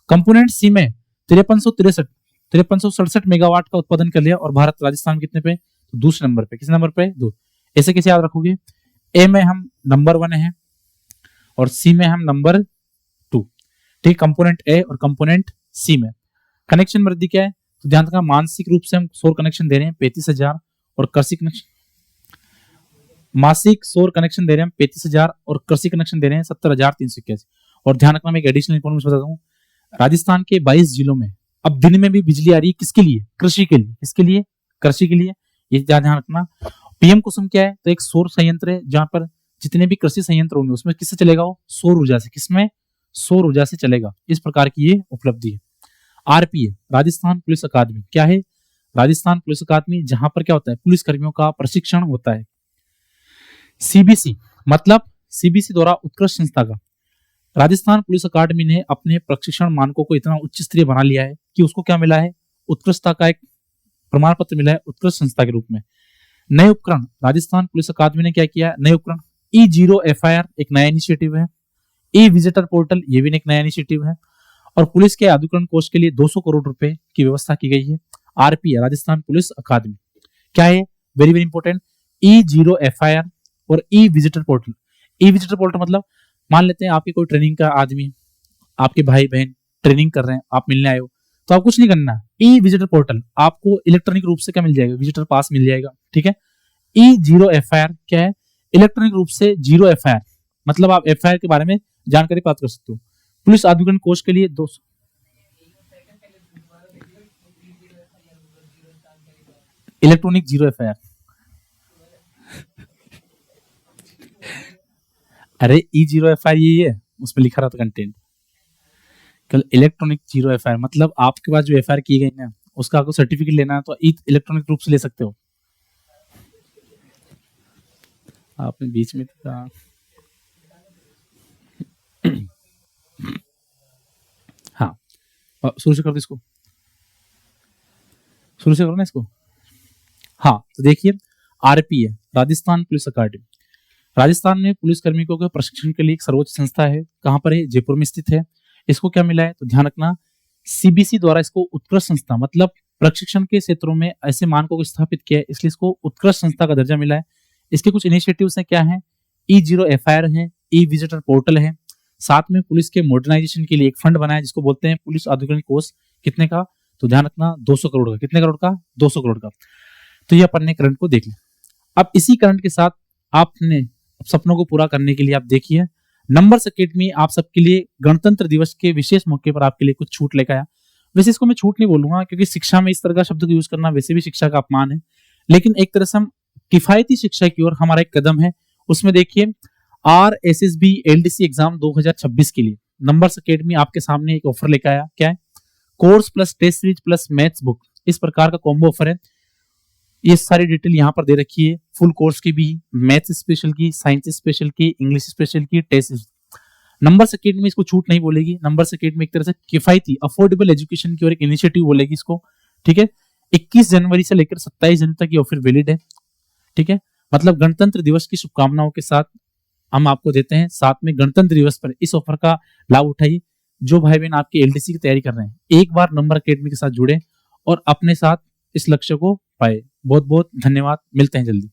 कंपोनेंट सी में 5367 मेगावाट का उत्पादन कर लिया, और भारत राजस्थान कितने पे? तो दूसरे नंबर पे। किस नंबर पे? 2। ऐसे कैसे याद रखोगे? ए में हम नंबर 1 है और सी में हम नंबर 2। ठीक, कंपोनेंट ए और कंपोनेंट सी में। कनेक्शन वृद्धि क्या है? तो ध्यान रखना, मानसिक रूप से हम सौर कनेक्शन दे रहे हैं 35,000, और कृषि कनेक्शन, मासिक सौर कनेक्शन दे रहे हैं 35,000, और कृषि कनेक्शन दे रहे हैं 70,381। और ध्यान रखना, मैं एक एडिशनल इन्फॉर्मेशन बताता हूँ, राजस्थान के 22 जिलों में अब दिन में भी बिजली आ रही है। किसके लिए? कृषि के लिए। किसके लिए? कृषि के लिए। ये ध्यान रखना। पीएम कुसुम क्या है? तो एक सौर संयंत्र है, जहां पर जितने भी कृषि संयंत्र होंगे उसमें किससे चलेगा? वो सौर ऊर्जा से। किसमें? सौर ऊर्जा से चलेगा। इस प्रकार की ये उपलब्धि है। आरपी है, राजस्थान पुलिस अकादमी। क्या है? राजस्थान पुलिस अकादमी, जहां पर क्या होता है? पुलिस कर्मियों का प्रशिक्षण होता है। सीबीसी मतलब सीबीसी द्वारा उत्कृष्ट संस्था का, राजस्थान पुलिस अकादमी ने अपने प्रशिक्षण मानकों को इतना उच्च स्तरीय बना लिया है कि उसको क्या मिला है? उत्कृष्टता का एक प्रमाण पत्र मिला है उत्कृष्ट संस्था के रूप में। नए उपकरण, राजस्थान पुलिस अकादमी ने क्या किया? नए उपकरण, E0FIR एक नया इनिशिएटिव है। ई विजिटर पोर्टल, ये भी एक नया इनिशिएटिव है। और पुलिस के आधुनिकीकरण कोष के लिए 200 करोड़ रुपए की व्यवस्था की गई है। आरपी है, राजस्थान पुलिस अकादमी। क्या है? वेरी वेरी इंपॉर्टेंट, E0FIR और ई विजिटर पोर्टल। ई विजिटर पोर्टल मतलब, मान लेते हैं आपकी कोई ट्रेनिंग का आदमी है, आपके भाई बहन ट्रेनिंग कर रहे हैं, आप मिलने आए हो, तो आप कुछ नहीं करना। ई विजिटर पोर्टल आपको इलेक्ट्रॉनिक रूप से क्या मिल जाएगा? विजिटर पास मिल जाएगा। ठीक है। E0FIR क्या है? इलेक्ट्रॉनिक रूप से 0FIR, मतलब आप FIR के बारे में जानकारी प्राप्त कर सकते हो। पुलिस आधुनिकीकरण कोष के लिए 200, इलेक्ट्रॉनिक 0FIR। अरे E0FIR ये है, उसमें लिखा रहा था कंटेंट। कल इलेक्ट्रॉनिक 0FIR मतलब आपके पास जो FIR की गई ना, उसका आपको सर्टिफिकेट लेना है तो इलेक्ट्रॉनिक रूप से ले सकते हो। आपने बीच में था हाँ, शुरू से कर दो इसको, शुरू से करो ना इसको। हाँ, तो देखिए, आरपी है, राजस्थान पुलिस अकादमी। राजस्थान में पुलिस कर्मियों के प्रशिक्षण के लिए एक सर्वोच्च संस्था है। कहां पर है? जयपुर में स्थित है। इसको क्या मिला है? तो ध्यान रखना, सीबीसी द्वारा इसको उत्कृष्ट संस्था, मतलब प्रशिक्षण के क्षेत्रों में ऐसे मानकों को स्थापित किया है, इसलिए इसको उत्कृष्ट संस्था का दर्जा मिला है। इसके कुछ इनिशिएटिव्स हैं, क्या है? E0FIR है, ई विजिटर पोर्टल है, साथ में पुलिस के मॉडर्नाइजेशन के लिए एक फंड बनाया जिसको बोलते हैं पुलिस आधुनिकीकरण कोष। कितने का? तो ध्यान रखना, 200 करोड़ का। कितने करोड़ का? 200 करोड़ का। तो ये अपन ने करंट को देख लिया। अब इसी करंट के साथ आपने सपनों को पूरा करने के लिए आप देखिए, नंबर्स अकेडमी आप सबके लिए गणतंत्र दिवस के विशेष मौके पर आपके लिए कुछ छूट लेकर आया। वैसे इसको मैं छूट नहीं बोलूंगा, क्योंकि शिक्षा में इस तरह का शब्द को यूज करना वैसे भी शिक्षा का अपमान है, लेकिन एक तरह से हम किफायती शिक्षा की ओर हमारा एक कदम है। उसमें देखिए, RSSB LDC एग्जाम 2026 के लिए नंबर्स अकेडमी आपके सामने एक ऑफर लेकर आया। क्या है? Course plus test series plus maths book, इस प्रकार का कॉम्बो ऑफर है। ये सारी डिटेल यहाँ पर दे रखी है, फुल कोर्स की भी, मैथ्स स्पेशल की, साइंस स्पेशल की, इंग्लिश स्पेशल की, टेस्ट। नंबर्स अकेडमी इसको छूट नहीं बोलेगी। नंबर्स अकेडमी एक तरह से किफायती अफोर्डेबल एजुकेशन की और एक इनिशिएटिव बोलेगी इसको। ठीक है, 21 जनवरी से लेकर 27 जनवरी तक ये ऑफर वैलिड है। ठीक है, मतलब गणतंत्र दिवस की शुभकामनाओं के साथ हम आपको देते हैं, साथ में गणतंत्र दिवस पर इस ऑफर का लाभ उठाइए। जो भाई बहन आपकी एलडीसी की तैयारी कर रहे हैं, एक बार नंबर अकेडमी के साथ जुड़े और अपने साथ इस लक्ष्य को पाए। बहुत बहुत धन्यवाद, मिलते हैं जल्दी।